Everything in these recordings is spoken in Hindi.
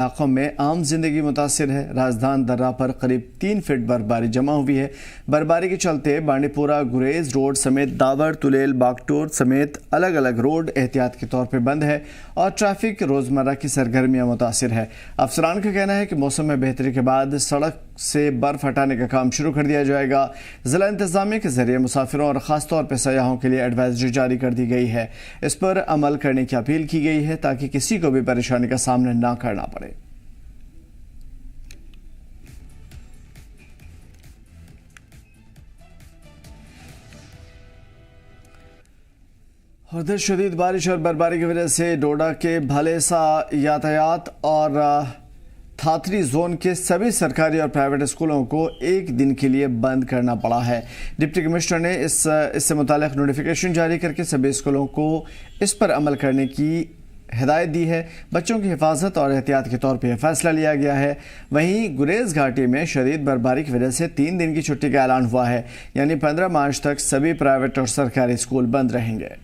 इलाकों में आम जिंदगी मुतासिर है। राजधान दर्रा पर करीब 3 फीट बर्फबारी जमा हुई है। बर्फबारी के चलते बांडीपुरा गुरेज रोड समेत दावर तुलेल बागटोर समेत अलग अलग रोड एहतियात के तौर पर बंद है और ट्रैफिक रोजमर्रा की सरगर्मियां मुतासिर है। अफसरान का कहना है कि मौसम में बेहतरी के बाद सड़क से बर्फ हटाने का काम शुरू कर दिया जाएगा। जिला इंतजामिया के जरिए मुसाफिरों और खासतौर पर सयाहों के लिए एडवाइजरी जारी कर दी गई है। इस पर अमल करने की अपील की गई है ताकि किसी को भी परेशानी का सामना ना करना पड़े। उधर शदीद बारिश और बर्फबारी की वजह से डोडा के भलेसा यातायात और थाथरी जोन के सभी सरकारी और प्राइवेट स्कूलों को एक दिन के लिए बंद करना पड़ा है। डिप्टी कमिश्नर ने इससे मुताल्लिक नोटिफिकेशन जारी करके सभी स्कूलों को इस पर अमल करने की हिदायत दी है। बच्चों की हिफाजत और एहतियात के तौर पर यह फैसला लिया गया है। वहीं गुरेज घाटी में शदीद बर्फबारी की वजह से 3 दिन की छुट्टी का ऐलान हुआ है, यानी 15 मार्च तक सभी प्राइवेट और सरकारी स्कूल बंद रहेंगे।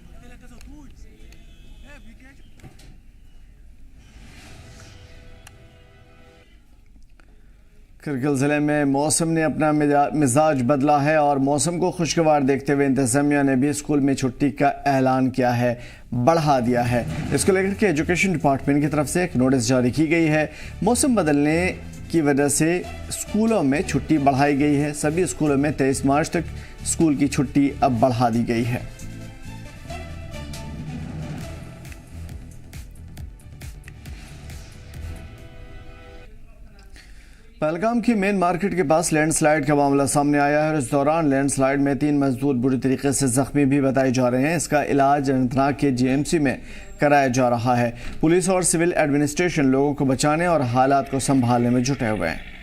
करगिल जिले में मौसम ने अपना मिजाज बदला है और मौसम को खुशगवार देखते हुए इंतजामिया ने भी स्कूल में छुट्टी का ऐलान किया है, बढ़ा दिया है। इसको लेकर के एजुकेशन डिपार्टमेंट की तरफ से एक नोटिस जारी की गई है। मौसम बदलने की वजह से स्कूलों में छुट्टी बढ़ाई गई है। सभी स्कूलों में 23 मार्च तक स्कूल की छुट्टी अब बढ़ा दी गई है। पहलगाम की मेन मार्केट के पास लैंडस्लाइड का मामला सामने आया है और इस दौरान लैंडस्लाइड में 3 मजदूर बुरी तरीके से जख्मी भी बताए जा रहे हैं। इसका इलाज अनंतनाग के जीएमसी में कराया जा रहा है। पुलिस और सिविल एडमिनिस्ट्रेशन लोगों को बचाने और हालात को संभालने में जुटे हुए हैं।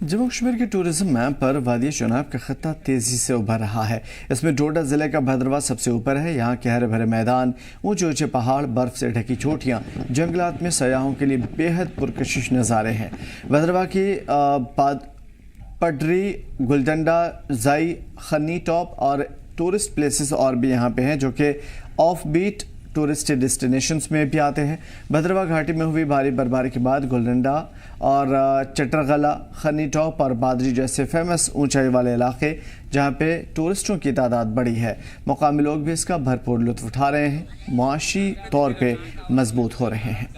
जम्मू कश्मीर के टूरिज्म मैप पर वादी चुनाव का खत्ता तेजी से उभर रहा है। इसमें डोडा जिले का भद्रवा सबसे ऊपर है। यहाँ के हरे भरे मैदान, ऊंचे ऊंचे पहाड़, बर्फ से ढकी चोटियाँ, जंगलात में सयाहों के लिए बेहद पुरकशिश नज़ारे हैं। भद्रवा की पडरी, गुलडंडा, जाई, खन्नी टॉप और टूरिस्ट प्लेसेस और भी यहाँ पे हैं जो कि ऑफ बीट टूरिस्ट डेस्टिनेशंस में भी आते हैं। भद्रवा घाटी में हुई भारी बर्फबारी के बाद गुलडंडा और चटरगला, खन्नी टॉप और बादरी जैसे फेमस ऊंचाई वाले इलाके जहां पे टूरिस्टों की तादाद बड़ी है, मुकामी लोग भी इसका भरपूर लुत्फ उठा रहे हैं, मुआशी तौर पे मजबूत हो रहे हैं।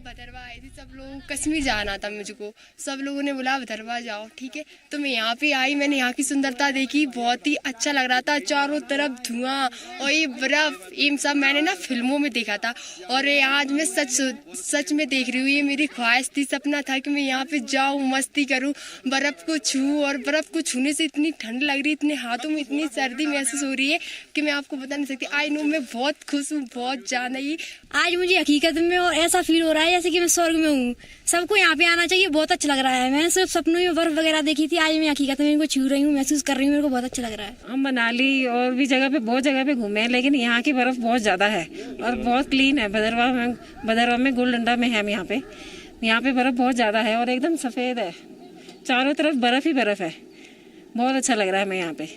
भद्रवा आई थी, सब लोग कश्मीर जाना था मुझको, सब लोगों ने बोला भद्रवा जाओ, ठीक है। तो मैं यहाँ पे आई, मैंने यहाँ की सुंदरता देखी, बहुत ही अच्छा लग रहा था। चारों तरफ धुआं और ये बर्फ, ये सब मैंने ना फिल्मों में देखा था और ये आज मैं सच में देख रही हूँ। ये मेरी ख्वाहिश थी, सपना था कि मैं यहाँ पे जाऊँ, मस्ती करूँ, बर्फ को छूँ। और बर्फ को छूने से इतनी ठंड लग रही है, इतने हाथों में इतनी सर्दी महसूस हो रही है कि मैं आपको बता नहीं सकती। आई नो, मैं बहुत खुश हूँ, बहुत ज्यादा ही। आज मुझे हकीकत में और ऐसा फील हो रहा है जैसे कि मैं स्वर्ग में हूँ। सबको यहाँ पे आना चाहिए, बहुत अच्छा लग रहा है। मैंने सिर्फ सपनों में बर्फ वगैरह देखी थी, आज मैं हकीकत में इनको छू रही हूँ, महसूस कर रही हूँ, मेरे को बहुत अच्छा लग रहा है। हम मनाली और भी बहुत जगह पे घूमे हैं, लेकिन यहाँ की बर्फ बहुत ज्यादा है और बहुत क्लीन है। भदरवा में गोलडंडा में है, यहाँ पे बर्फ बहुत ज्यादा है और एकदम सफेद है, चारों तरफ बर्फ ही बर्फ है। बहुत अच्छा लग रहा है। मैं यहाँ पे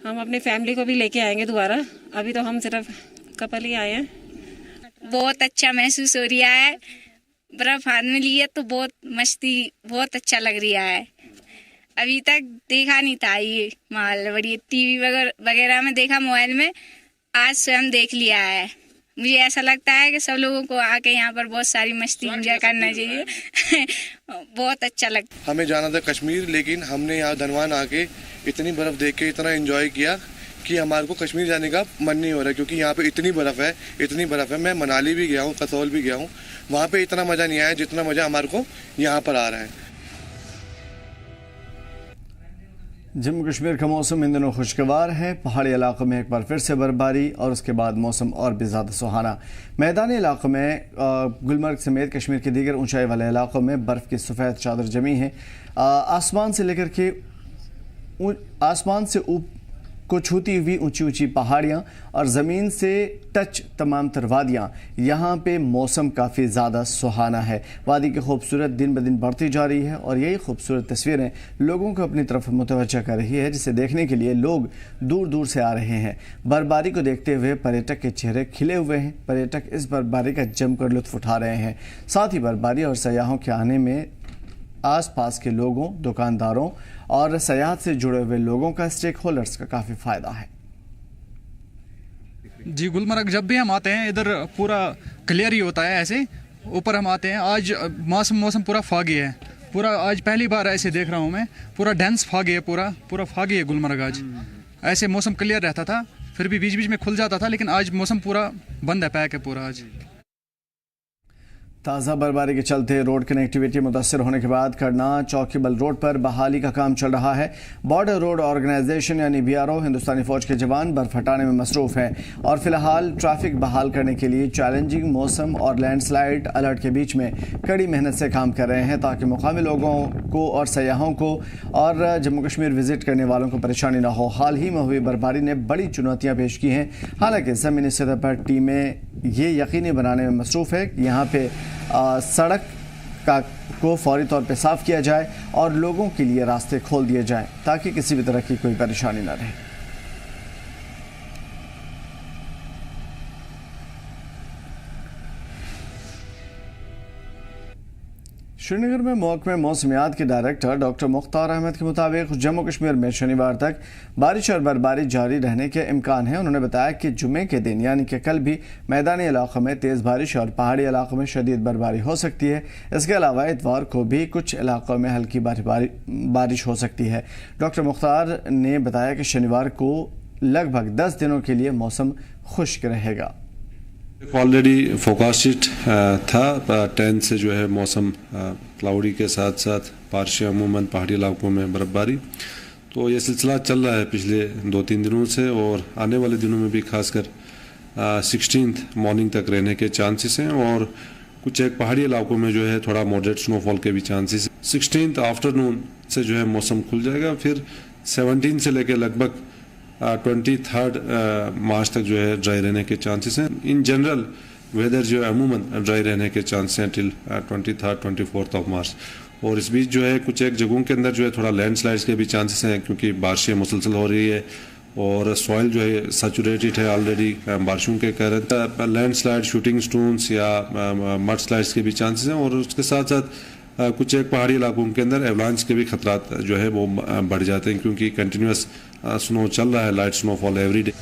हम अपनी फैमिली को भी लेके आएंगे दोबारा। अभी तो हम सिर्फ कपल ही आए हैं। बहुत अच्छा महसूस हो रहा है। बर्फ हाथ में ली है तो बहुत मस्ती, बहुत अच्छा लग रहा है। अभी तक देखा नहीं था ये माहौल, बड़ी टीवी वगैरह में देखा, मोबाइल में, आज स्वयं देख लिया है। मुझे ऐसा लगता है कि सब लोगों को आके यहाँ पर बहुत सारी मस्ती एंजॉय करना चाहिए। बहुत अच्छा लगता है। हमें जाना था कश्मीर, लेकिन हमने यहाँ धनवान आके इतनी बर्फ देख के इतना एंजॉय किया कि हमारे को कश्मीर जाने का मन नहीं हो रहा, क्योंकि यहाँ पे इतनी बर्फ है। मैं मनाली भी गया हूँ, कसौल भी गया हूँ, वहाँ पे इतना मज़ा नहीं आया जितना मज़ा हमारे को यहाँ पर आ रहा है। जम्मू कश्मीर का मौसम इन दिनों खुशगवार है। पहाड़ी इलाकों में एक बार फिर से बर्फबारी और उसके बाद मौसम और भी ज़्यादा सुहाना। मैदानी इलाकों में गुलमर्ग समेत कश्मीर के दीगर ऊंचाई वाले इलाकों में बर्फ़ की सफ़ेद चादर जमी है। आसमान से लेकर के आसमान से को छूती हुई ऊंची ऊंची पहाड़ियां और ज़मीन से टच तमाम तर वादियाँ, यहाँ पे मौसम काफ़ी ज़्यादा सुहाना है। वादी की खूबसूरत दिन ब दिन बढ़ती जा रही है और यही खूबसूरत तस्वीरें लोगों को अपनी तरफ मुतवज्जह कर रही है, जिसे देखने के लिए लोग दूर दूर से आ रहे हैं। बर्फबारी को देखते हुए पर्यटक के चेहरे खिले हुए हैं। पर्यटक इस बर्फबारी का जमकर लुत्फ उठा रहे हैं। साथ ही बर्फबारी और सयाहों के आने में आसपास के लोगों, दुकानदारों और सयाहत से जुड़े हुए लोगों का, स्टेक होल्डर्स का काफ़ी फ़ायदा है। जी, गुलमर्ग जब भी हम आते हैं इधर पूरा क्लियर ही होता है। ऐसे ऊपर हम आते हैं, आज मौसम पूरा फागी है। पूरा आज पहली बार ऐसे देख रहा हूँ मैं, पूरा डेंस फागी है, पूरा फागी है गुलमर्ग आज। ऐसे मौसम क्लियर रहता था, फिर भी बीच बीच में खुल जाता था, लेकिन आज मौसम पूरा बंद है, पैक है पूरा आज। ताज़ा बर्फबारी के चलते रोड कनेक्टिविटी मुतासर होने के बाद करना चौकीबल रोड पर बहाली का काम चल रहा है। बॉर्डर रोड ऑर्गेनाइजेशन यानी BRO हिंदुस्तानी फौज के जवान बर्फ हटाने में मसरूफ़ हैं और फिलहाल ट्रैफिक बहाल करने के लिए चैलेंजिंग मौसम और लैंडस्लाइड अलर्ट के बीच में कड़ी मेहनत से काम कर रहे हैं, ताकि मुकामी लोगों को और सयाहों को और जम्मू कश्मीर विजिट करने वालों को परेशानी न हो। हाल ही में हुई बर्फबारी ने बड़ी चुनौतियाँ पेश की हैं। हालांकि ज़मीनी सतह पर टीमें ये यकीनी बनाने में मसरूफ़ है कि यहाँ पे सड़क को फौरी तौर पे साफ़ किया जाए और लोगों के लिए रास्ते खोल दिए जाएं, ताकि किसी भी तरह की कोई परेशानी न रहे। श्रीनगर में महकमे मौसमियात के डायरेक्टर डॉक्टर मुख्तार अहमद के मुताबिक जम्मू कश्मीर में शनिवार तक बारिश और बर्फबारी जारी रहने के इम्कान है। उन्होंने बताया कि जुमे के दिन यानी कि कल भी मैदानी इलाकों में तेज़ बारिश और पहाड़ी इलाकों में शदीद बर्फबारी हो सकती है। इसके अलावा इतवार को भी कुछ इलाकों में हल्की बारिश हो सकती है। डॉक्टर मुख्तार ने बताया कि शनिवार को लगभग 10 दिनों के लिए मौसम खुश्क रहेगा। ऑलरेडी फोकास्टेड था 10 से जो है मौसम क्लाउडी के साथ साथ बारिशें, अमूमन पहाड़ी इलाकों में बर्फबारी। तो ये सिलसिला चल रहा है पिछले 2-3 दिनों से और आने वाले दिनों में भी खासकर 16th मॉर्निंग तक रहने के चांसेस हैं और कुछ एक पहाड़ी इलाकों में जो है थोड़ा मॉडरेट स्नोफॉल के भी चांसेस। 16th आफ्टरनून से जो है मौसम खुल जाएगा, फिर 17 से लेकर लगभग 23 मार्च तक जो है ड्राई रहने के चांसेस हैं। इन जनरल वेदर जो है अमूमन ड्राई रहने के चांसेस हैं टिल 23-24 ऑफ मार्च। और इस बीच जो है कुछ एक जगहों के अंदर जो है थोड़ा लैंडस्लाइड्स के भी चांसेस हैं, क्योंकि बारिशें मुसलसल हो रही है और सॉइल जो है सैचुरेटेड है ऑलरेडी बारिशों के कारण। लैंडस्लाइड, शूटिंग स्टोन्स या मड स्लाइड्स के भी चांसेस हैं और उसके साथ साथ कुछ एक पहाड़ी इलाकों के अंदर एवलांच के भी खतरात जो है वो बढ़ जाते हैं, क्योंकि कंटिन्यूस स्नो चल रहा है, light snowfall every day.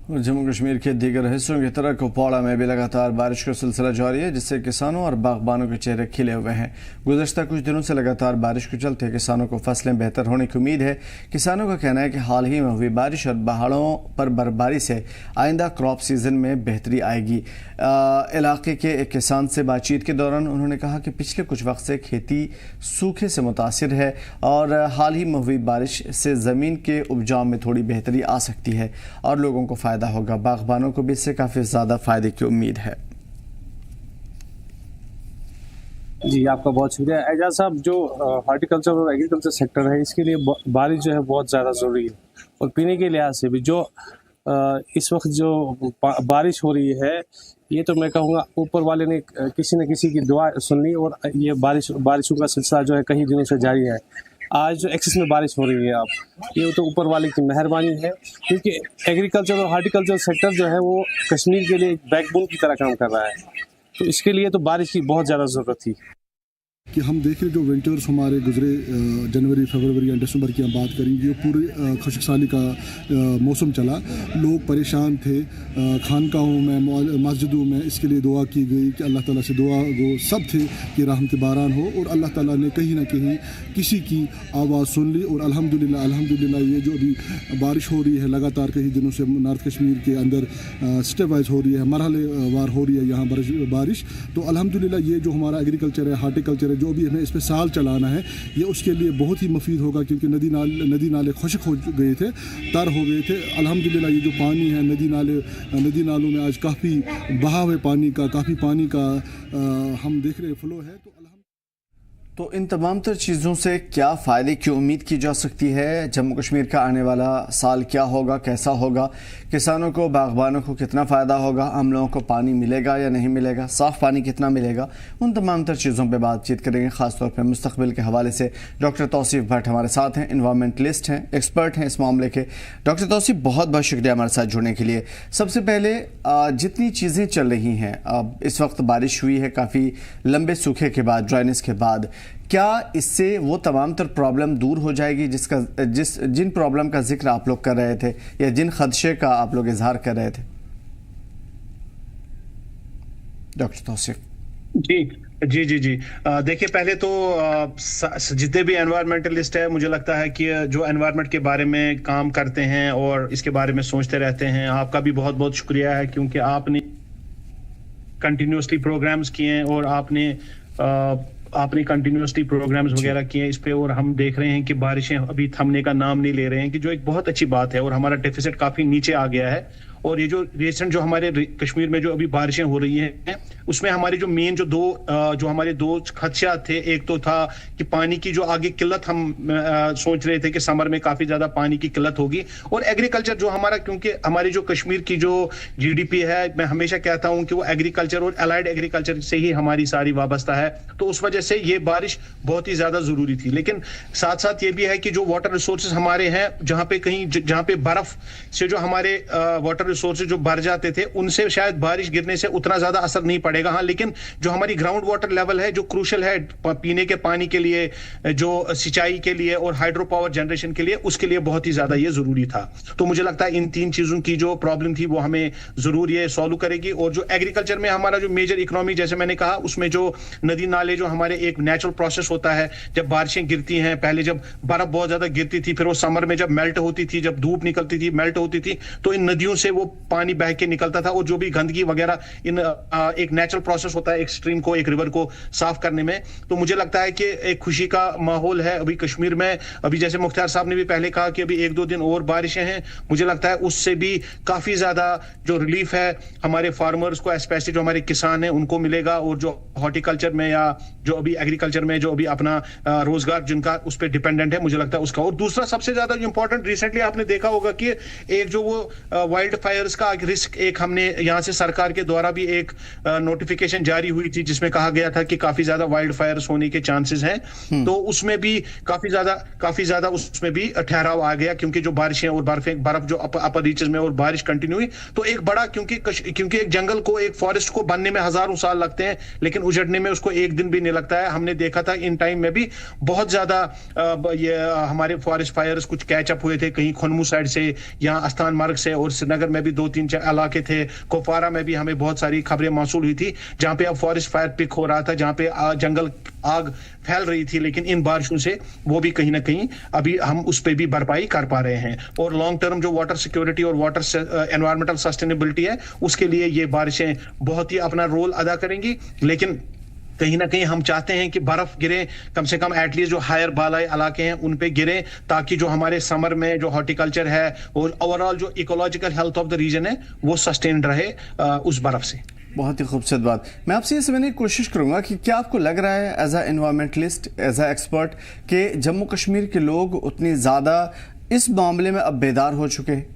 Jammu Kashmir के दीगर हिस्सों की तरह कुपवाड़ा में भी लगातार बारिश का सिलसिला जारी है, जिससे किसानों और बागबानों के चेहरे खिले हुए हैं। गुज़श्ता कुछ दिनों से लगातार बारिश के चलते किसानों को फसलें बेहतर होने की उम्मीद है। किसानों का कहना है कि हाल ही में हुई बारिश और पहाड़ों पर बर्फबारी से आइंदा क्रॉप सीजन में बेहतरी आएगी। इलाके के एक किसान से बातचीत के दौरान उन्होंने कहा कि पिछले कुछ वक्त से खेती सूखे से मुतासिर है और हाल ही में हुई बारिश से ज़मीन के उपजाऊ में थोड़ी बेहतरी आ सकती है और लोगों को फ़ायदा होगा। बागबानों को भी इससे काफ़ी ज़्यादा फ़ायदे की उम्मीद है। जी, आपका बहुत शुक्रिया एजाज साहब। जो हॉर्टिकल्चर और एग्रीकल्चर सेक्टर है, इसके लिए बारिश जो है बहुत ज़्यादा ज़रूरी है और पीने के लिहाज से भी जो इस वक्त जो बारिश हो रही है, ये तो मैं कहूँगा ऊपर वाले ने किसी न किसी की दुआ सुन ली और ये बारिशों का सिलसिला जो है कई दिनों से जारी है। आज जो एक्सेस में बारिश हो रही है, अब ये तो ऊपर वाले की मेहरबानी है, क्योंकि एग्रीकल्चर और हॉर्टिकल्चर सेक्टर जो है वो कश्मीर के लिए एक बैकबोन की तरह काम कर रहा है, तो इसके लिए तो बारिश की बहुत ज़्यादा ज़रूरत थी। कि हम देख रहे जो विंटर्स हमारे गुजरे जनवरी, फरवरी या दिसंबर की हम बात करेंगे, पूरी खुशकसाली का मौसम चला। लोग परेशान थे, खानकाहों में, मस्जिदों में इसके लिए दुआ की गई कि अल्लाह ताला से दुआ गो सब थे कि रहमत बारान हो, और अल्लाह ताला ने कहीं ना कहीं किसी की आवाज़ सुन ली और अल्हम्दुलिल्लाह ये जो अभी बारिश हो रही है लगातार कई दिनों से नॉर्थ कश्मीर के अंदर स्टेप वाइज हो रही है, मरहले वार हो रही है यहाँ बारिश। तो अल्हम्दुलिल्लाह ये जो हमारा एग्रीकल्चर है, हार्टिकल्चर है, जो भी हमें इस पर साल चलाना है, ये उसके लिए बहुत ही मुफीद होगा, क्योंकि नदी नाले खुश्क हो गए थे, तर हो गए थे। अल्हम्दुलिल्लाह ये जो पानी है नदी नालों में आज काफ़ी बहाव है काफ़ी पानी का हम देख रहे फ्लो है। तो इन तमाम तर चीज़ों से क्या फ़ायदे की उम्मीद की जा सकती है? जम्मू कश्मीर का आने वाला साल क्या होगा, कैसा होगा? किसानों को, बागबानों को कितना फ़ायदा होगा? आम लोगों को पानी मिलेगा या नहीं मिलेगा? साफ़ पानी कितना मिलेगा? उन तमाम तर चीज़ों पे बातचीत करेंगे, ख़ासतौर पे मुस्तक़बिल के हवाले से। डॉक्टर तौसीफ़ भट्ट हमारे साथ हैं, इन्वायरमेंटलिस्ट हैं, एक्सपर्ट हैं इस मामले के। डॉक्टर तौसीफ़, बहुत बहुत शुक्रिया हमारे साथ जुड़ने के लिए। सबसे पहले जितनी चीज़ें चल रही हैं, अब इस वक्त बारिश हुई है काफ़ी लंबे सूखे के बाद, ड्राइनेस के बाद, क्या इससे वो तमाम तर प्रॉब्लम दूर हो जाएगी जिन प्रॉब्लम का जिक्र आप लोग कर रहे थे या जिन खदशे का आप लोग इजहार कर रहे थे? डॉक्टर तौसीफ़ जी। देखिए, पहले तो जितने भी एनवायरमेंटलिस्ट है, मुझे लगता है कि जो एनवायरमेंट के बारे में काम करते हैं और इसके बारे में सोचते रहते हैं, आपका भी बहुत बहुत शुक्रिया है, क्योंकि आपने कंटिन्यूसली प्रोग्राम्स किए हैं और आपने कंटिन्यूसली प्रोग्राम्स वगैरह किए इस पे, और हम देख रहे हैं कि बारिशें अभी थमने का नाम नहीं ले रहे हैं, कि जो एक बहुत अच्छी बात है। और हमारा डेफिसिट काफी नीचे आ गया है। और ये जो रिसेंट जो हमारे कश्मीर में जो अभी बारिशें हो रही हैं, उसमें हमारे जो मेन जो हमारे दो खदशात थे, एक तो था कि पानी की जो आगे किल्लत, हम सोच रहे थे कि समर में काफी ज्यादा पानी की किल्लत होगी, और एग्रीकल्चर जो हमारा, क्योंकि हमारी जो कश्मीर की जो GDP है, मैं हमेशा कहता हूं कि वो एग्रीकल्चर और अलाइड एग्रीकल्चर से ही हमारी सारी वाबस्ता है, तो उस वजह से ये बारिश बहुत ही ज्यादा जरूरी थी। लेकिन साथ साथ ये भी है कि जो वाटर रिसोर्सेज हमारे हैं, जहां पे बर्फ से जो हमारे वाटर रिसोर्सेज जो भर जाते थे, उनसे शायद बारिश गिरने से उतना ज्यादा असर नहीं पड़ेगा। हाँ, लेकिन जो हमारी ग्राउंड वाटर लेवल है, जो क्रूशल है पीने के पानी के लिए, जो सिंचाई के लिए और हाइड्रो पावर जनरेशन के लिए, उसके लिए बहुत ही ज्यादा ये जरूरी था। तो मुझे लगता है इन तीन चीजों की जो प्रॉब्लम थी वो हमें जरूर ये सॉल्व करेगी। और जो एग्रीकल्चर में हमारा जो मेजर इकोनॉमी, जैसे मैंने कहा, उसमें जो नदी नाले जो हमारे एक नेचुरल प्रोसेस होता है, जब बारिशें गिरती हैं, पहले जब बर्फ बहुत ज्यादा गिरती थी, फिर वो समर में जब मेल्ट होती थी, जब धूप निकलती थी, मेल्ट होती थी, तो इन नदियों से वो पानी बह के निकलता था, और जो भी गंदगी वगैरह, इन एक नेचुरल प्रोसेस होता है एक स्ट्रीम को, एक रिवर को साफ करने में। तो मुझे लगता है कि एक खुशी का माहौल है अभी कश्मीर में। अभी जैसे मुख्तार साहब ने भी पहले कहा कि अभी 1-2 दिन और बारिशें हैं, मुझे लगता है उससे भी काफी ज्यादा जो रिलीफ है हमारे फार्मर्स को, स्पेशली जो हमारे किसान हैं, उनको मिलेगा। और जो हॉर्टिकल्चर में या जो अभी एग्रीकल्चर में जो अभी अपना रोजगार जिनका उस पर डिपेंडेंट है, मुझे लगता है उसका। और दूसरा सबसे ज्यादा इंपॉर्टेंट, रिसेंटली आपने देखा होगा कि एक जो वो वाइल्ड फायर्स का रिस्क, एक हमने यहां से सरकार के द्वारा भी एक नोटिफिकेशन जारी हुई थी, जिसमें कहा गया था कि काफी ज्यादा वाइल्ड फायर्स होने के चांसेस हैं। तो उसमें भी काफी ज्यादा उसमें भी ठहराव आ गया, क्योंकि जो बारिशें और बर्फ जो अपर रीचेस में और बारिश कंटिन्यू हुई, तो एक बड़ा, क्योंकि एक जंगल को, एक फॉरेस्ट को बनने में हजारों साल लगते हैं, लेकिन उजड़ने में उसको एक दिन भी नहीं लगता है। हमने देखा था इन टाइम में भी बहुत ज्यादा ये हमारे फॉरेस्ट फायर्स कुछ कैचअप हुए थे, कहीं खुनमू साइड से, यहाँ आस्थान मार्ग से, और श्रीनगर में भी 2-3 इलाके थे, कुपवारा में भी हमें बहुत सारी खबरें मौसूल हुई थी, जहां पे अब फॉरेस्ट फायर पिक हो रहा था, जहां पे जंगल आग फैल रही थी। लेकिन इन बारिशों से वो भी कहीं ना कहीं अभी हम उस पे भी भरपाई कर पा रहे हैं। और लॉन्ग टर्म जो वाटर सिक्योरिटी और वाटर एनवायरमेंटल सस्टेनेबिलिटी है, उसके लिए ये बारिशें बहुत ही अपना रोल अदा करेंगी। लेकिन कहीं ना कहीं हम चाहते हैं कि बर्फ गिरे, कम से कम एटलीस्ट जो हायर बालाई इलाके हैं उन पे गिरे, ताकि जो हमारे समर में जो हॉर्टिकल्चर है और ओवरऑल जो ecological health of the region है वो सस्टेन्ड रहे उस बर्फ से। बहुत ही खूबसूरत बात। मैं आपसे ये समझने की कोशिश करूंगा कि क्या आपको लग रहा है as a environmentalist, as a expert, कि जम्मू कश्मीर के लोग उतनी ज़्यादा इस मामले में अब बेदार हो चुके हैं?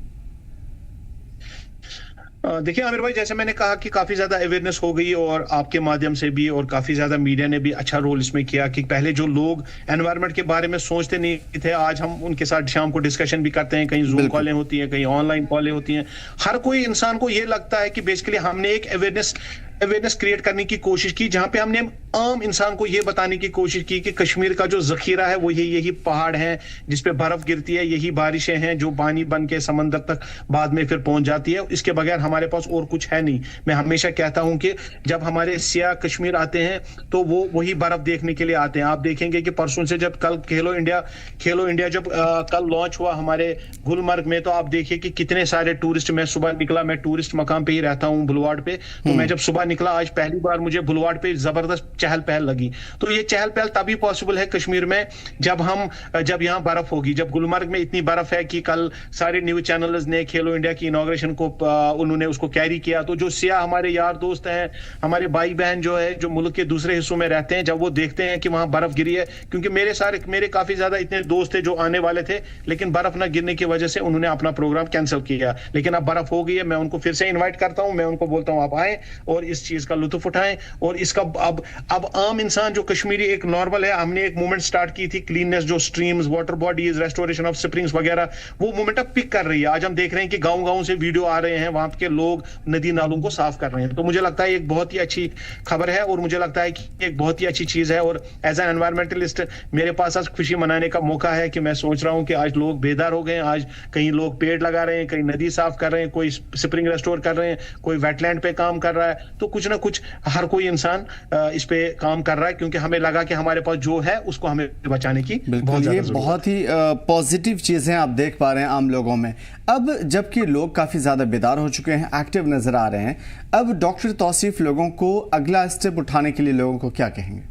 देखिए आमिर भाई, जैसे मैंने कहा कि काफी ज्यादा अवेयरनेस हो गई, और आपके माध्यम से भी, और काफी ज्यादा मीडिया ने भी अच्छा रोल इसमें किया, कि पहले जो लोग एनवायरनमेंट के बारे में सोचते नहीं थे, आज हम उनके साथ शाम को डिस्कशन भी करते हैं, कहीं जूम कॉलें होती हैं, कहीं ऑनलाइन कॉलें होती हैं। हर कोई इंसान को ये लगता है कि बेसिकली हमने एक अवेयरनेस क्रिएट करने की कोशिश की, जहां पे हमने आम इंसान को यह बताने की कोशिश की कि कश्मीर का जो जखीरा है वो यही पहाड़ है जिसपे बर्फ गिरती है, यही बारिशें हैं जो पानी बन के समंदर तक बाद में फिर पहुंच जाती है। इसके बगैर हमारे पास और कुछ है नहीं। मैं हमेशा कहता हूं कि जब हमारे सियाह कश्मीर आते हैं तो वो वही बर्फ देखने के लिए आते हैं। आप देखेंगे कि परसों से जब कल खेलो इंडिया जब कल लॉन्च हुआ हमारे गुलमर्ग में, तो आप देखिए कि कितने सारे टूरिस्ट, मैं सुबह निकला, मैं टूरिस्ट मकाम पे ही रहता हूं बुलवाड़ पे, तो मैं जब सुबह निकला, आज पहली बार मुझे बुलवाड़ पे जबरदस्त चहल पहल लगी। तो ये चहल पहल तभी पॉसिबल है कश्मीर में जब यहाँ बर्फ होगी, जब गुलमर्ग में इतनी बर्फ है कि कल सारे न्यूज चैनल्स ने खेलो इंडिया की इनॉग्रेशन को उन्होंने उसको कैरी किया। तो जो सियाह हमारे यार दोस्त हैं, हमारे भाई बहन जो है, जो मुल्क के दूसरे हिस्सों में रहते हैं, जब वो देखते हैं कि वहां बर्फ गिरी है, क्योंकि मेरे काफी ज्यादा इतने दोस्त थे जो आने वाले थे, लेकिन बर्फ ना गिरने की वजह से उन्होंने अपना प्रोग्राम कैंसिल किया। लेकिन अब बर्फ हो गई है, मैं उनको फिर से इन्वाइट करता हूं, मैं उनको बोलता हूं आप आए और इस चीज का लुत्फ उठाएं। और इसका अब आम इंसान जो कश्मीरी एक नॉर्मल है, हमने एक मूवमेंट स्टार्ट की थी क्लीननेस, जो streams, water bodies, restoration of springs वगैरह, वो मूवमेंट अब पिक कर रही है। आज हम देख रहे हैं कि गांव-गांव से वीडियो आ रहे हैं, वहां के लोग नदी नालों को साफ कर रहे हैं। तो मुझे लगता है एक बहुत ही अच्छी खबर है और मुझे लगता है कि एक बहुत ही अच्छी चीज है। और एज एन एनवायरमेंटलिस्ट मेरे पास आज खुशी मनाने का मौका है कि मैं सोच रहा हूं कि आज लोग बेदार हो गए हैं। आज कहीं लोग पेड़ लगा रहे हैं, कहीं नदी साफ कर रहे हैं, कोई स्प्रिंग रेस्टोर कर रहे हैं, कोई वेटलैंड पे काम कर रहा है। तो कुछ ना कुछ हर कोई इंसान इस पे काम कर रहा है, क्योंकि हमें लगा कि हमारे पास जो है उसको हमें बचाने की बहुत ही पॉजिटिव चीजें आप देख पा रहे हैं आम लोगों में। अब जबकि लोग काफी ज्यादा बेदार हो चुके हैं, एक्टिव नजर आ रहे हैं, अब डॉक्टर तौसीफ लोगों को अगला स्टेप उठाने के लिए लोगों को क्या कहेंगे?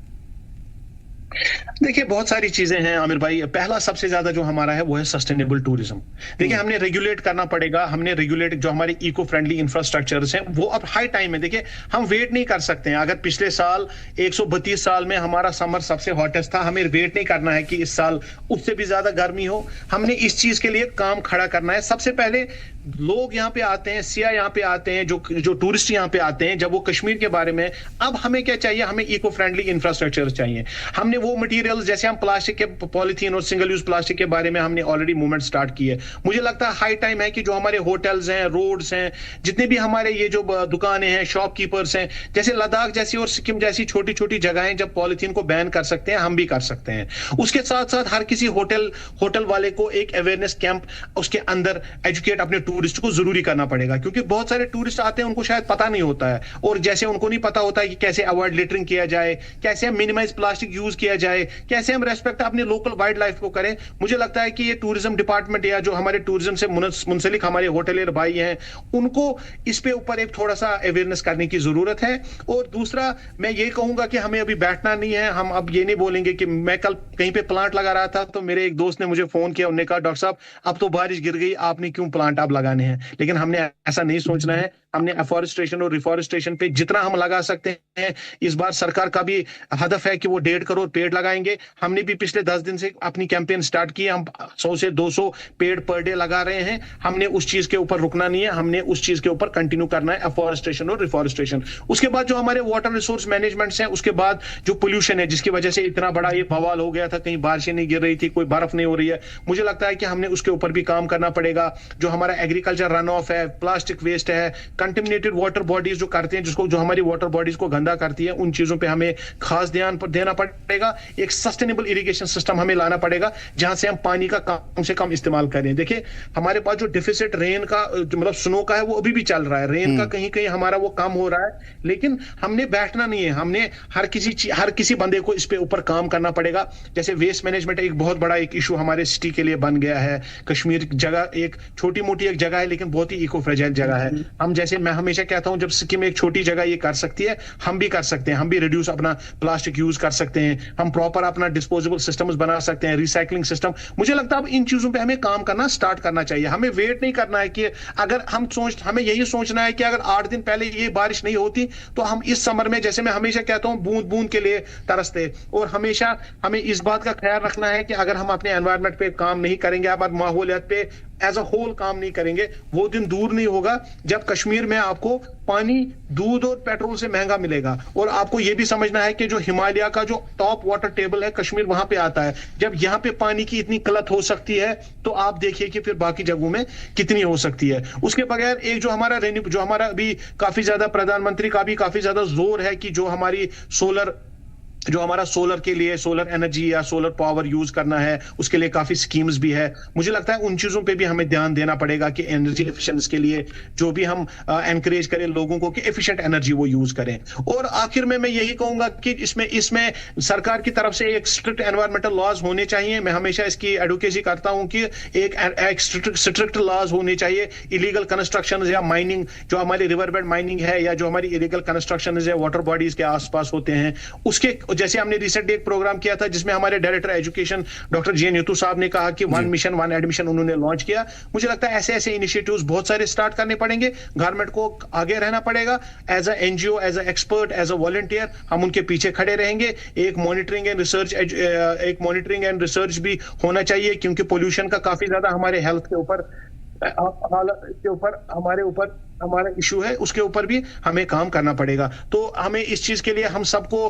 देखिए बहुत सारी चीजें हैं आमिर भाई। पहला सबसे ज्यादा जो हमारा है वो है सस्टेनेबल टूरिज्म। देखिए हमने रेगुलेट करना पड़ेगा, हमने रेगुलेट जो हमारे इको फ्रेंडली इंफ्रास्ट्रक्चर्स हैं वो अब हाई टाइम है। देखिए हम वेट नहीं कर सकते हैं। अगर पिछले साल 132 साल में हमारा समर सबसे हॉटेस्ट था, हमें वेट नहीं करना है कि इस साल उससे भी ज्यादा गर्मी हो। हमने इस चीज के लिए काम खड़ा करना है। सबसे पहले लोग यहाँ पे आते हैं, सिया यहाँ पे आते हैं, जो टूरिस्ट यहाँ पे आते हैं, जब वो कश्मीर के बारे में, अब हमें क्या चाहिए, हमें इको फ्रेंडली इंफ्रास्ट्रक्चर चाहिए। हमने वो मटेरियल्स, जैसे हम प्लास्टिक के पॉलीथीन और सिंगल यूज प्लास्टिक के बारे में हमने ऑलरेडी मूवमेंट स्टार्ट की है। मुझे लगता है हाई टाइम है कि जो हमारे होटल्स हैं, रोड्स हैं, जितने भी हमारे ये जो दुकानें हैं, शॉपकीपर्स हैं, जैसे लद्दाख जैसी और सिक्किम जैसी छोटी छोटी जगहें जब पॉलीथीन को बैन कर सकते हैं, हम भी कर सकते हैं। उसके साथ साथ हर किसी होटल वाले को एक अवेयरनेस कैंप उसके अंदर एजुकेट अपने टूरिस्ट को जरूरी करना पड़ेगा, क्योंकि बहुत सारे टूरिस्ट आते हैं, उनको शायद पता नहीं होता है, और जैसे उनको नहीं पता होता है कि कैसे अवॉइड लिटरिंग किया जाए, कैसे हम मिनिमाइज प्लास्टिक यूज किया जाए, कैसे हम रेस्पेक्ट अपने लोकल वाइल्ड लाइफ को करें। मुझे लगता है कि ये टूरिज्म डिपार्टमेंट या जो हमारे टूरिज्म से मुंसलिक हमारे होटलियर भाई हैं, उनको इस पे ऊपर एक थोड़ा सा अवेयरनेस करने की जरूरत है। और दूसरा मैं ये कहूंगा कि हमें अभी बैठना नहीं है। हम अब ये नहीं बोलेंगे कि मैं कल कहीं पे प्लांट लगा रहा था, तो मेरे एक दोस्त ने मुझे फोन किया, उन्होंने कहा डॉक्टर साहब अब तो बारिश गिर गई, आपने क्यों प्लांट आप लगाने हैं। लेकिन हमने ऐसा नहीं सोचना है। हमने एफॉरेस्टेशन और रिफॉरेस्टेशन पे जितना हम लगा सकते हैं, इस बार सरकार का भी हदफ है कि वो 1.5 करोड़ पेड़ लगाएंगे। हमने भी पिछले 10 दिन से अपनी कैंपेन स्टार्ट की है। हम 100 से 200 पेड़ पर डे लगा रहे हैं। हमने उस चीज के ऊपर रुकना नहीं है, हमने उस चीज के ऊपर कंटिन्यू करना है, एफॉरेस्टेशन और रिफॉरेस्टेशन। उसके बाद जो हमारे वाटर रिसोर्स मैनेजमेंट्स हैं, उसके बाद जो पोल्यूशन है, जिसकी वजह से इतना बड़ा ये बवाल हो गया था, कहीं बारिशें नहीं गिर रही थी, कोई बर्फ नहीं हो रही है, मुझे लगता है कि हमने उसके ऊपर भी काम करना पड़ेगा। जो हमारा एग्रीकल्चर रन ऑफ है, प्लास्टिक वेस्ट है, कंटेमिनेटेड वाटर बॉडीज जो करते हैं, जो हमारी वाटर बॉडीज को गंदा करती है, उन चीजों पे हमें खास ध्यान देना पड़ेगा। एक सस्टेनेबल इरिगेशन सिस्टम हमें लाना पड़ेगा, जहां से हम पानी का कम से कम इस्तेमाल करें। देखिए हमारे पास जो डिफिसिट रेन का, मतलब स्नो का है, वो अभी भी चल रहा है। रेन का कहीं कहीं हमारा वो कम हो रहा है, लेकिन हमने बैठना नहीं है। हमने हर किसी बंदे को इस पे ऊपर काम करना पड़ेगा। जैसे वेस्ट मैनेजमेंट एक बहुत बड़ा एक इशू हमारे सिटी के लिए बन गया है। कश्मीर जगह एक छोटी मोटी एक जगह है, लेकिन बहुत ही इको फ्रेजाइल जगह है। हम जैसे मैं हमेशा कहता हूं, जब सिक्किम एक छोटी जगह ये कर सकती है, हम भी कर सकते हैं। हम भी रिड्यूस अपना प्लास्टिक यूज कर सकते हैं, हम प्रॉपर अपना डिस्पोजेबल सिस्टम्स बना सकते हैं, रिसाइकलिंग सिस्टम। मुझे लगता है अब इन चीजों पे हमें काम करना स्टार्ट करना चाहिए। हमें वेट नहीं करना है कि अगर हमें यही सोचना है कि अगर 8 दिन पहले ये बारिश नहीं होती तो हम इस समर में, जैसे मैं हमेशा कहता हूं, बूंद बूंद के लिए तरसते। और हमेशा हमें इस बात का ख्याल रखना है कि अगर हम अपने एनवायरनमेंट पे काम नहीं करेंगे, अब माहौलियत पे एज अ होल काम नहीं करेंगे, वो दिन दूर नहीं होगा जब कश्मीर में आपको पानी दूध और पेट्रोल से महंगा मिलेगा। और आपको ये भी समझना है कि जो हिमालय का जो टॉप वाटर टेबल है, कश्मीर वहां पे आता है। जब यहाँ पे पानी की इतनी किल्लत हो सकती है, तो आप देखिए कि फिर बाकी जगहों में कितनी हो सकती है। उसके बगैर एक जो हमारा अभी काफी ज्यादा प्रधानमंत्री का भी काफी ज्यादा जोर है कि जो हमारी सोलर जो हमारा सोलर के लिए सोलर एनर्जी या सोलर पावर यूज करना है, उसके लिए काफी स्कीम्स भी है। मुझे लगता है उन चीजों पे भी हमें ध्यान देना पड़ेगा कि एनर्जी एफिशिएंसी के लिए जो भी हम एनकरेज करें लोगों को कि एफिशिएंट एनर्जी वो यूज करें। और आखिर में मैं यही कहूंगा कि इसमें सरकार की तरफ से एक स्ट्रिक्ट एनवायरमेंटल लॉज होने चाहिए। मैं हमेशा इसकी एडवोकेसी करता हूं कि एक स्ट्रिक्ट लॉज होने चाहिए। इलीगल कंस्ट्रक्शन या माइनिंग, जो हमारी रिवरबेड माइनिंग है या जो हमारी इलीगल कंस्ट्रक्शन है वाटर बॉडीज के आसपास होते हैं, उसके जैसे हमने रिसेंटली एक प्रोग्राम किया था जिसमें हमारे डायरेक्टर एजुकेशन डॉक्टर जे नीतू साहब ने कहा कि 1 मिशन 1 एडमिशन उन्होंने लॉन्च किया। मुझे लगता है ऐसे ऐसे इनिशिएटिव्स बहुत सारे स्टार्ट करने पड़ेंगे। गवर्नमेंट को आगे रहना पड़ेगा। As a NGO, as a expert, as a volunteer हम उनके पीछे खड़े रहेंगे। एक मॉनिटरिंग एंड रिसर्च भी होना चाहिए, क्योंकि पोल्यूशन का काफी ज्यादा हमारे हेल्थ के ऊपर हमारा इशू है, उसके ऊपर भी हमें काम करना पड़ेगा। तो हमें इस चीज के लिए हम सबको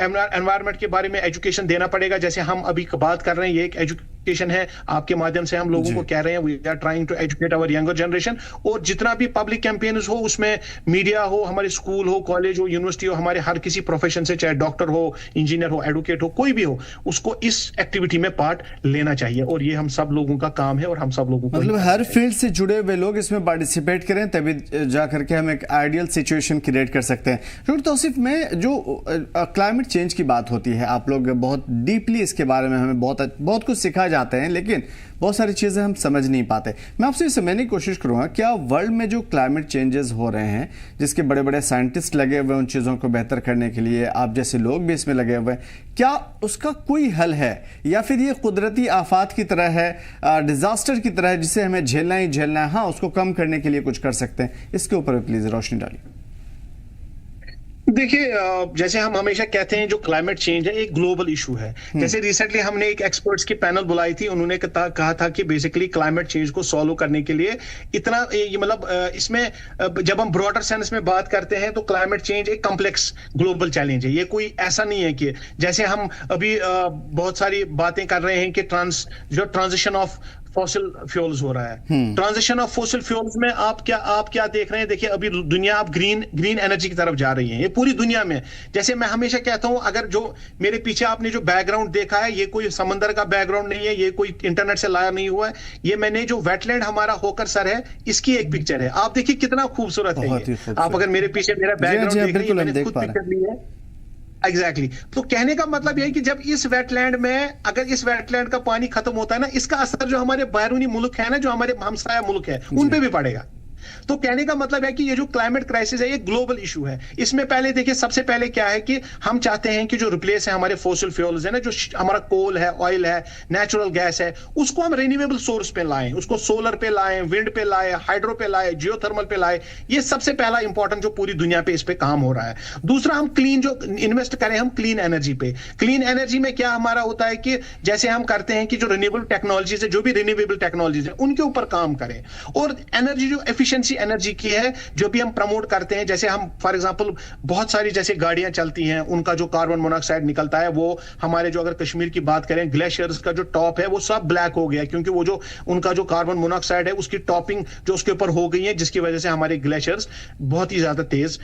एनवायरनमेंट के बारे में एजुकेशन देना पड़ेगा। जैसे हम अभी बात कर रहे हैं, ये एक एजुकेशन है, आपके माध्यम से हम लोगों को कह रहे हैं we are trying to educate our younger generation. और जितना भी पब्लिक कैंपेन्स हो, उसमें मीडिया हो, हमारे स्कूल हो, कॉलेज हो, यूनिवर्सिटी हो, हमारे हर किसी प्रोफेशन से, चाहे डॉक्टर हो, इंजीनियर हो, एडवोकेट हो, कोई भी हो, उसको इस एक्टिविटी में पार्ट लेना चाहिए। और ये हम सब लोगों का काम है और हम सब लोगों को मतलब हर फील्ड से जुड़े हुए लोग इसमें पार्टिसिपेट करें, तभी जाकर के हम एक आइडियल सिचुएशन क्रिएट कर सकते हैं। डॉक्टर तौसीफ, में जो क्लाइमेट चेंज की बात होती है, आप लोग बहुत डीपली इसके बारे में हमें बहुत कुछ सिखा जाते हैं, लेकिन बहुत सारी चीज़ें हम समझ नहीं पाते। मैं आपसे समझने की कोशिश करूँगा, क्या वर्ल्ड में जो क्लाइमेट चेंजेस हो रहे हैं, जिसके बड़े बड़े साइंटिस्ट लगे हुए हैं उन चीज़ों को बेहतर करने के लिए, आप जैसे लोग भी इसमें लगे हुए हैं, क्या उसका कोई हल है, या फिर ये कुदरती आफात की तरह है, डिजास्टर की तरह है, जिसे हमें झेलना ही झेलना है? हाँ, उसको कम करने के लिए कुछ कर सकते हैं। इसके ऊपर भी प्लीज रोशनी डालिए। देखिए, जैसे हम हमेशा कहते हैं जो क्लाइमेट चेंज है एक ग्लोबल इशू है। जैसे रिसेंटली हमने एक एक्सपर्ट्स की पैनल बुलाई थी, उन्होंने कहा था कि बेसिकली क्लाइमेट चेंज को सॉल्व करने के लिए इतना मतलब इसमें जब हम ब्रॉडर सेंस में बात करते हैं तो क्लाइमेट चेंज एक कॉम्प्लेक्स ग्लोबल चैलेंज है। ये कोई ऐसा नहीं है कि जैसे हम अभी बहुत सारी बातें कर रहे हैं कि ट्रांजिशन ऑफ फॉसिल फ्यूल्स हो रहा है। ट्रांजिशन ऑफ फॉसिल फ्यूल्स में आप क्या देख रहे हैं? देखिए, अभी दुनिया आप ग्रीन एनर्जी की तरफ जा रही है, ये पूरी दुनिया में। जैसे मैं हमेशा कहता हूं, अगर जो मेरे पीछे आपने जो बैकग्राउंड देखा है, ये कोई समंदर का बैकग्राउंड नहीं है, ये कोई इंटरनेट से लाया नहीं हुआ है, ये मैंने जो वेटलैंड हमारा होकर सर है, इसकी एक पिक्चर है। आप देखिए कितना खूबसूरत है ये। आप अगर मेरे पीछे मेरा बैकग्राउंड देख रहे हैं, मैंने खुद पिक्चर ली है। एग्जैक्टली। तो कहने का मतलब यह है कि जब इस वेटलैंड में, अगर इस वेटलैंड का पानी खत्म होता है ना, इसका असर जो हमारे बैरूनी मुल्क है ना, जो हमारे हमसाया मुल्क है, उन पे भी पड़ेगा। तो कहने का मतलब है कि ये जो क्लाइमेट क्राइसिस है ये ग्लोबल इशू है। इसमें पहले देखिए, सबसे पहले क्या है कि हम चाहते हैं कि जो रिप्लेस है हमारे फॉसिल फ्यूल्स है ना, जो हमारा कोल है, ऑयल है, नेचुरल गैस है, उसको हम रिन्यूएबल सोर्स पे लाएं, उसको सोलर पे लाएं, विंड पे लाएं, हाइड्रो पे लाएं, जियोथर्मल पे लाएं। ये सबसे पहला इंपॉर्टेंट जो पूरी दुनिया पे इस पे काम हो रहा है। दूसरा, हम क्लीन जो इन्वेस्ट करें हम क्लीन एनर्जी पे। क्लीन एनर्जी में क्या हमारा होता है कि जैसे हम करते हैं कि जो रिन्यूएबल टेक्नोलॉजीज है, जो भी रिन्यूएबल टेक्नोलॉजीज है, उनके ऊपर काम करें। और एनर्जी जो एफिशिएंसी एनर्जी की है, जो भी हम प्रमोट करते हैं, जैसे हम फॉर एग्जांपल बहुत सारी जैसे गाड़ियां चलती हैं, उनका जो कार्बन मोनोऑक्साइड निकलता है, वो हमारे जो अगर कश्मीर की बात करें, ग्लेशियर्स का जो टॉप है वो सब ब्लैक हो गया, क्योंकि वो जो उनका जो कार्बन मोनोऑक्साइड है उसकी टॉपिंग जो उसके ऊपर हो गई है, जिसकी वजह से हमारे ग्लेशियर्स बहुत ही ज्यादा तेज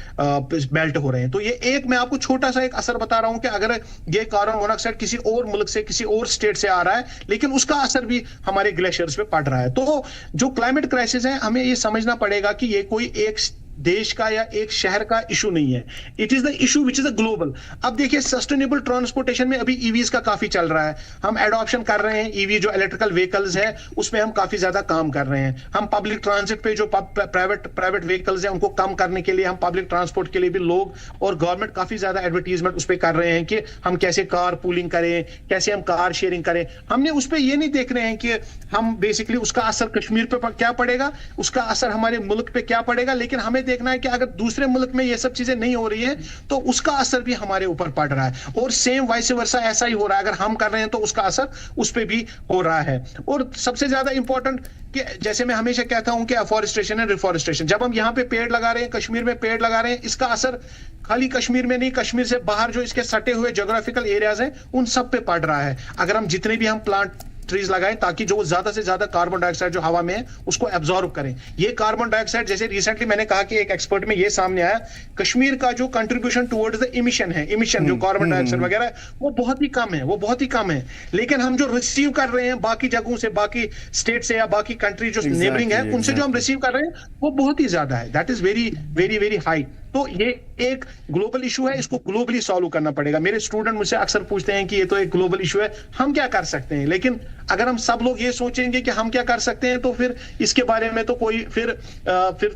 मेल्ट हो रहे हैं। तो ये एक मैं आपको छोटा सा एक असर बता रहा हूं कि अगर ये कार्बन मोनोऑक्साइड किसी और मुल्क से, किसी और स्टेट से आ रहा है, लेकिन उसका असर भी हमारे ग्लेशियर्स पे पड़ रहा है। तो जो क्लाइमेट क्राइसिस है, हमें ये समझना पड़ेगा कि ये कोई एक देश का या एक शहर का इशू नहीं है, it is the issue which is a global. अब देखिए, सस्टेनेबल ट्रांसपोर्टेशन में अभी ईवीज का काफी चल रहा है, हम एडॉप्शन कर रहे हैं। ईवी जो इलेक्ट्रिकल व्हीकल्स है उसमें हम काफी ज्यादा काम कर रहे हैं। हम पब्लिक ट्रांसिट पे जो प्राइवेट व्हीकल्स हैं उनको कम करने के लिए हम पब्लिक ट्रांसपोर्ट के लिए भी लोग और गवर्नमेंट काफी ज्यादा एडवर्टीजमेंट उस पर कर रहे हैं कि हम कैसे कार पूलिंग करें, कैसे हम कार शेयरिंग करें। हमने उस पर ये नहीं देख रहे हैं कि हम बेसिकली उसका असर कश्मीर पे क्या पड़ेगा, उसका असर हमारे मुल्क पे क्या पड़ेगा, लेकिन हमें देखना है कि अगर दूसरे मुल्क में ये सब चीजें नहीं हो रही है तो उसका असर भी हमारे ऊपर पड़ रहा है। और सेम वाइस वर्सा ऐसा ही हो रहा है, अगर हम कर रहे हैं तो उसका असर उस पे भी हो रहा है। और सबसे ज्यादा इंपॉर्टेंट कि जैसे मैं हमेशा कहता हूं कि अफॉरेस्टेशन एंड रिफॉरेस्टेशन, जब हम यहां पे पेड़ लगा रहे हैं, कश्मीर में पेड़ लगा रहे हैं, इसका असर खाली कश्मीर में नहीं, कश्मीर से बाहर जो इसके सटे हुए ज्योग्राफिकल एरियाज हैं उन सब पे पड़ रहा है। अगर हम जितने भी हम प्लांट ट्रीज लगाएं ताकि जो ज्यादा से ज्यादा कार्बन डाइऑक्साइड जो हवा में है उसको एब्जॉर्ब करें। ये कार्बन डाइऑक्साइड, जैसे रिसेंटली मैंने कहा कि एक एक्सपर्ट में ये सामने आया, कश्मीर का जो कंट्रीब्यूशन टुवर्ड्स द इमिशन जो कार्बन डाइऑक्साइड वगैरह वो बहुत ही कम है, वो बहुत ही कम है। लेकिन हम जो रिसीव कर रहे हैं बाकी जगहों से, बाकी स्टेट से या बाकी कंट्री जो नेबरिंग है उनसे जो हम रिसीव कर रहे हैं वो बहुत ही ज्यादा है। That is very very very high. तो ये एक ग्लोबल इशू है, इसको ग्लोबली सॉल्व करना पड़ेगा। मेरे स्टूडेंट मुझसे अक्सर पूछते हैं कि ये तो एक ग्लोबल इशू है, हम क्या कर सकते हैं? लेकिन अगर हम सब लोग ये सोचेंगे कि हम क्या कर सकते हैं तो फिर इसके बारे में तो कोई फिर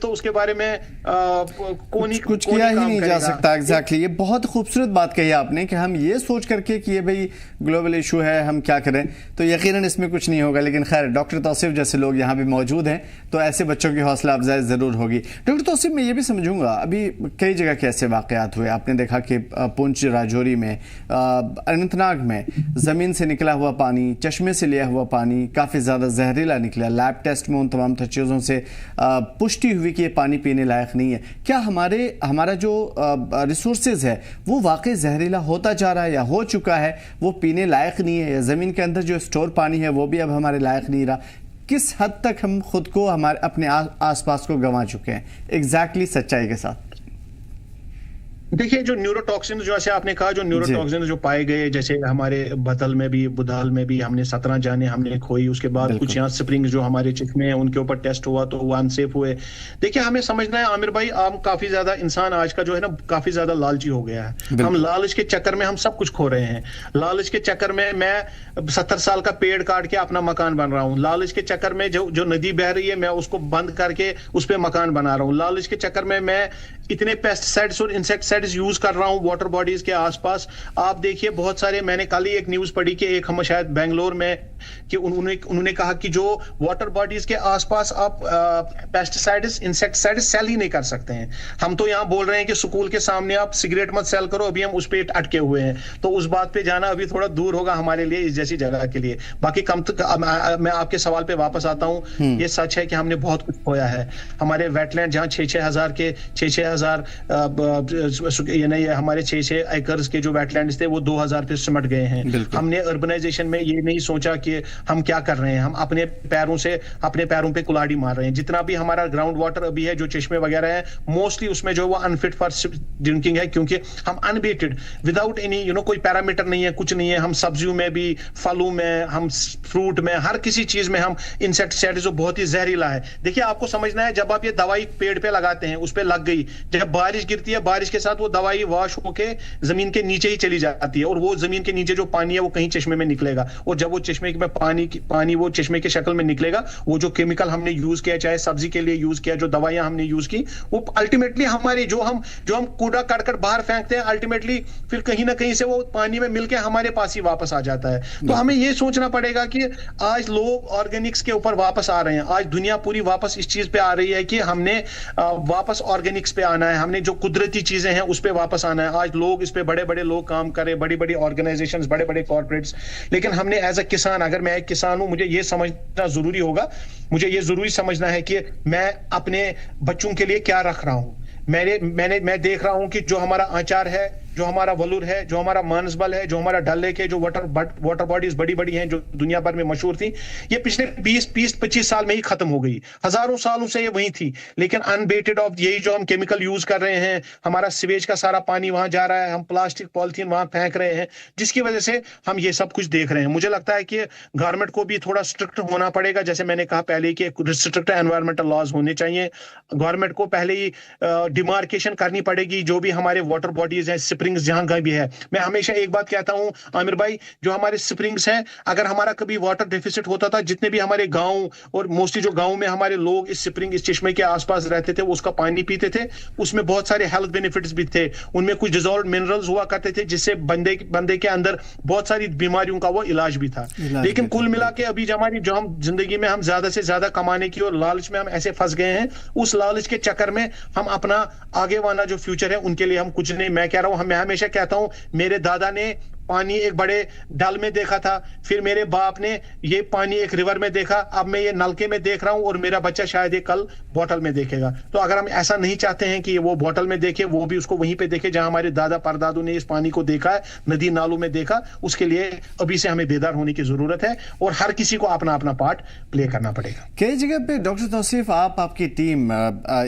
तो उसके बारे में कुछ किया ही नहीं जा सकता। एग्जैक्टली, ये बहुत खूबसूरत बात कही आपने कि हम ये सोच करके कि ये भाई ग्लोबल इशू है, हम क्या करें, तो यकीनन इसमें कुछ नहीं होगा। लेकिन खैर, डॉक्टर तौसीफ जैसे लोग यहाँ भी मौजूद हैं तो ऐसे बच्चों की हौसला अफजाई ज़रूर होगी। डॉक्टर तौसीफ, मैं ये भी समझूंगा, अभी कई जगह के ऐसे वाक़यात हुए, आपने देखा कि पुंछ, राजौरी में, अनंतनाग में ज़मीन से निकला हुआ पानी, चश्मे से लिया हुआ पानी काफ़ी ज़्यादा जहरीला निकला। लैब टेस्ट में उन तमाम चीज़ों से पुष्टि हुई कि ये पानी पीने लायक नहीं है। क्या हमारा जो रिसोर्सेज है वो वाकई जहरीला होता जा रहा है या हो चुका है, वो पीने लायक नहीं है, या ज़मीन के अंदर जो स्टोर पानी है वो भी अब हमारे लायक नहीं रहा? किस हद तक हम खुद को, हमारे अपने आसपास को गंवा चुके हैं एग्जैक्टली सच्चाई के साथ? देखिए, जो न्यूरोटॉक्सिन, जैसे आपने कहा, जो न्यूरोटॉक्सिन जो पाए गए, जैसे हमारे बतल में भी, बुधाल में भी हमने 17 जाने हमने खोई। उसके बाद कुछ यहाँ स्प्रिंग जो हमारे चश्मे हैं उनके ऊपर टेस्ट हुआ तो वो अनसेफ हुए। देखिए, हमें समझना है आमिर भाई, हम काफी ज्यादा, इंसान आज का जो है ना काफी ज्यादा लालची हो गया है। हम लालच के चक्कर में हम सब कुछ खो रहे हैं। लालच के चक्कर में मैं 70 साल का पेड़ काट के अपना मकान बन रहा हूँ। लालच के चक्कर में जो नदी बह रही है मैं उसको बंद करके उस पर मकान बना रहा हूँ। लालच के चक्कर में मैं इतने पेस्टिसाइड्स और इंसेक्टिसाइड्स यूज कर रहा हूं वाटर बॉडीज के आसपास। आप देखिए, बहुत सारे, मैंने कल ही एक न्यूज पढ़ी कि एक हम शायद बेंगलोर में, कि उन्होंने कहा कि जो वाटर बॉडीज के आसपास आप पेस्टिसाइड्स, इंसेक्टिसाइड्स सेल ही नहीं कर सकते हैं। हम तो यहाँ बोल रहे हैं कि स्कूल के सामने आप सिगरेट मत सेल करो, अभी हम उस पे अटके हुए हैं। तो उस बात पे जाना अभी थोड़ा दूर होगा हमारे लिए, इस जैसी जगह के लिए। बाकी मैं आपके सवाल पे वापस आता हूँ। ये सच है कि हमने बहुत कुछ खोया है। हमारे वेटलैंड जहाँ 6,000 के 6,000 हमारे 6 एकर्स के जो वेटलैंड्स थे वो 2,000 पे सिमट गए हैं। हमने अर्बनाइजेशन में ये नहीं सोचा कि हम क्या कर रहे हैं, हम अपने पैरों पे कुल्हाड़ी मार रहे हैं। जितना भी हमारा ग्राउंड वाटर अभी है, जो चश्मे वगैरह है, मोस्टली उसमें जो वो अनफिट फॉर ड्रिंकिंग है, क्योंकि हम अनबेटेड, विदाउट एनी कोई पैरामीटर नहीं है, कुछ नहीं है। हम सब्जियों में भी, फलों में, हम फ्रूट में, हर किसी चीज में हम इंसेक्टिसाइड जो बहुत ही जहरीला है। देखिए, आपको समझना है, जब आप ये दवाई पेड़ पे लगाते हैं, उस पे लग गई, जब बारिश गिरती है, बारिश के साथ वो दवाई वॉश होके जमीन के नीचे ही चली जाती है, और वो जमीन के नीचे जो पानी है वो कहीं चश्मे में निकलेगा, और जब वो चश्मे में पानी वो चश्मे के शक्ल में निकलेगा, वो जो केमिकल हमने यूज किया, चाहे सब्जी के लिए यूज किया, जो दवाइयां हमने यूज की, वो अल्टीमेटली हमारे जो हम कूड़ा काट बाहर फेंकते हैं, अल्टीमेटली फिर कहीं ना कहीं से वो पानी में मिलके हमारे पास ही वापस आ जाता है। तो हमें ये सोचना पड़ेगा कि आज लोग ऑर्गेनिक्स के ऊपर वापस आ रहे हैं। आज दुनिया पूरी वापस इस चीज पे आ रही है कि हमने वापस ऑर्गेनिक्स पे आना है, हमने जो कुदरती चीजें हैं उस पे वापस आना है। आज लोग इस पे, बड़े बड़े लोग काम कर रहे हैं, बड़ी बड़ी ऑर्गेनाइजेशंस, बड़े बड़े कॉर्पोरेट्स। लेकिन हमने एज अ किसान, अगर मैं एक किसान हूं, मुझे ये समझना जरूरी होगा, मुझे ये जरूरी समझना है कि मैं अपने बच्चों के लिए क्या रख रहा हूं। मैं देख रहा हूं कि जो हमारा आचार है, जो हमारा वलूर है, जो हमारा मानसबल है, जो हमारा डल लेक है, जो वाटर बॉडीज बड़ी बड़ी हैं, जो दुनिया भर में मशहूर थी, ये पिछले 20-25 साल में ही खत्म हो गई। हजारों सालों से ये वही थी, लेकिन अनबेटेड ऑफ यही जो हम केमिकल यूज कर रहे हैं, हमारा सीवेज का सारा पानी वहां जा रहा है, हम प्लास्टिक पॉलिथीन वहां फेंक रहे हैं, जिसकी वजह से हम ये सब कुछ देख रहे हैं। मुझे लगता है कि गवर्नमेंट को भी थोड़ा स्ट्रिक्ट होना पड़ेगा, जैसे मैंने कहा पहले कि स्ट्रिक्ट एनवायरमेंटल लॉज होने चाहिए। गवर्नमेंट को पहले ही डिमार्केशन करनी पड़ेगी, जो भी हमारे वाटर बॉडीज हैं, स्प्रिंग्स जहां कहीं भी है। मैं हमेशा एक बात कहता हूं आमिर भाई, जो हमारे स्प्रिंग्स हैं, अगर हमारा कभी वाटर डेफिसिट होता था, जितने भी हमारे गांव, और मोस्टली जो गांव में हमारे लोग इस स्प्रिंग, इस चश्मे के आसपास रहते थे, वो उसका पानी पीते थे, उसमें बहुत सारे हेल्थ बेनिफिट्स भी थे। उनमें कुछ डिजॉल्व्ड मिनरल्स हुआ करते थे, जिससे बंदे के अंदर बहुत सारी बीमारियों का वो इलाज भी था। लेकिन कुल मिला के अभी हमारी जो हम जिंदगी में हम ज्यादा से ज्यादा कमाने की और लालच में हम ऐसे फंस गए हैं, उस लालच के चक्कर में हम अपना आगे वाला जो फ्यूचर है उनके लिए हम कुछ नहीं। मैं कह रहा हूं, मैं हमेशा कहता हूं, मेरे दादा ने पानी एक बड़े डल में देखा था, फिर मेरे बाप ने ये पानी एक रिवर में देखा, अब मैं ये नलके में देख रहा हूं और मेरा बच्चा शायद ये कल बोतल में देखेगा। तो अगर हम ऐसा नहीं चाहते हैं कि वो बोतल में देखे, वो भी उसको वहीं पे देखे जहां हमारे दादा परदादू ने इस पानी को देखा है, नदी नालों में देखा, उसके लिए अभी से हमें बेदार होने की जरूरत है और हर किसी को अपना अपना पार्ट प्ले करना पड़ेगा। कई जगह पे डॉक्टर तौसीफ आपकी टीम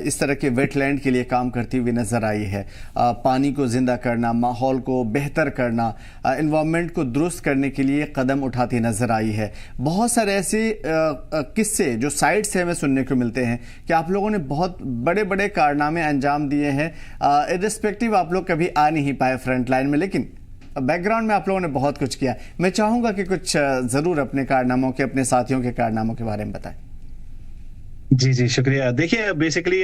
इस तरह के वेटलैंड के लिए काम करती हुई नजर आई है। पानी को जिंदा करना, माहौल को बेहतर करना, एनवायरनमेंट को दुरुस्त करने के लिए कदम उठाती नजर आई है। बहुत सारे ऐसे किस्से जो साइड से हमें सुनने को मिलते हैं कि आप लोगों ने बहुत बड़े बड़े कारनामे अंजाम दिए हैं, इर्रिस्पेक्टिव आप लोग कभी आ नहीं पाए फ्रंट लाइन में, लेकिन बैकग्राउंड में आप लोगों ने बहुत कुछ किया। मैं चाहूंगा कि कुछ जरूर अपने कारनामों के, अपने साथियों के कारनामों के बारे में बताएं। जी जी, शुक्रिया। देखिए, बेसिकली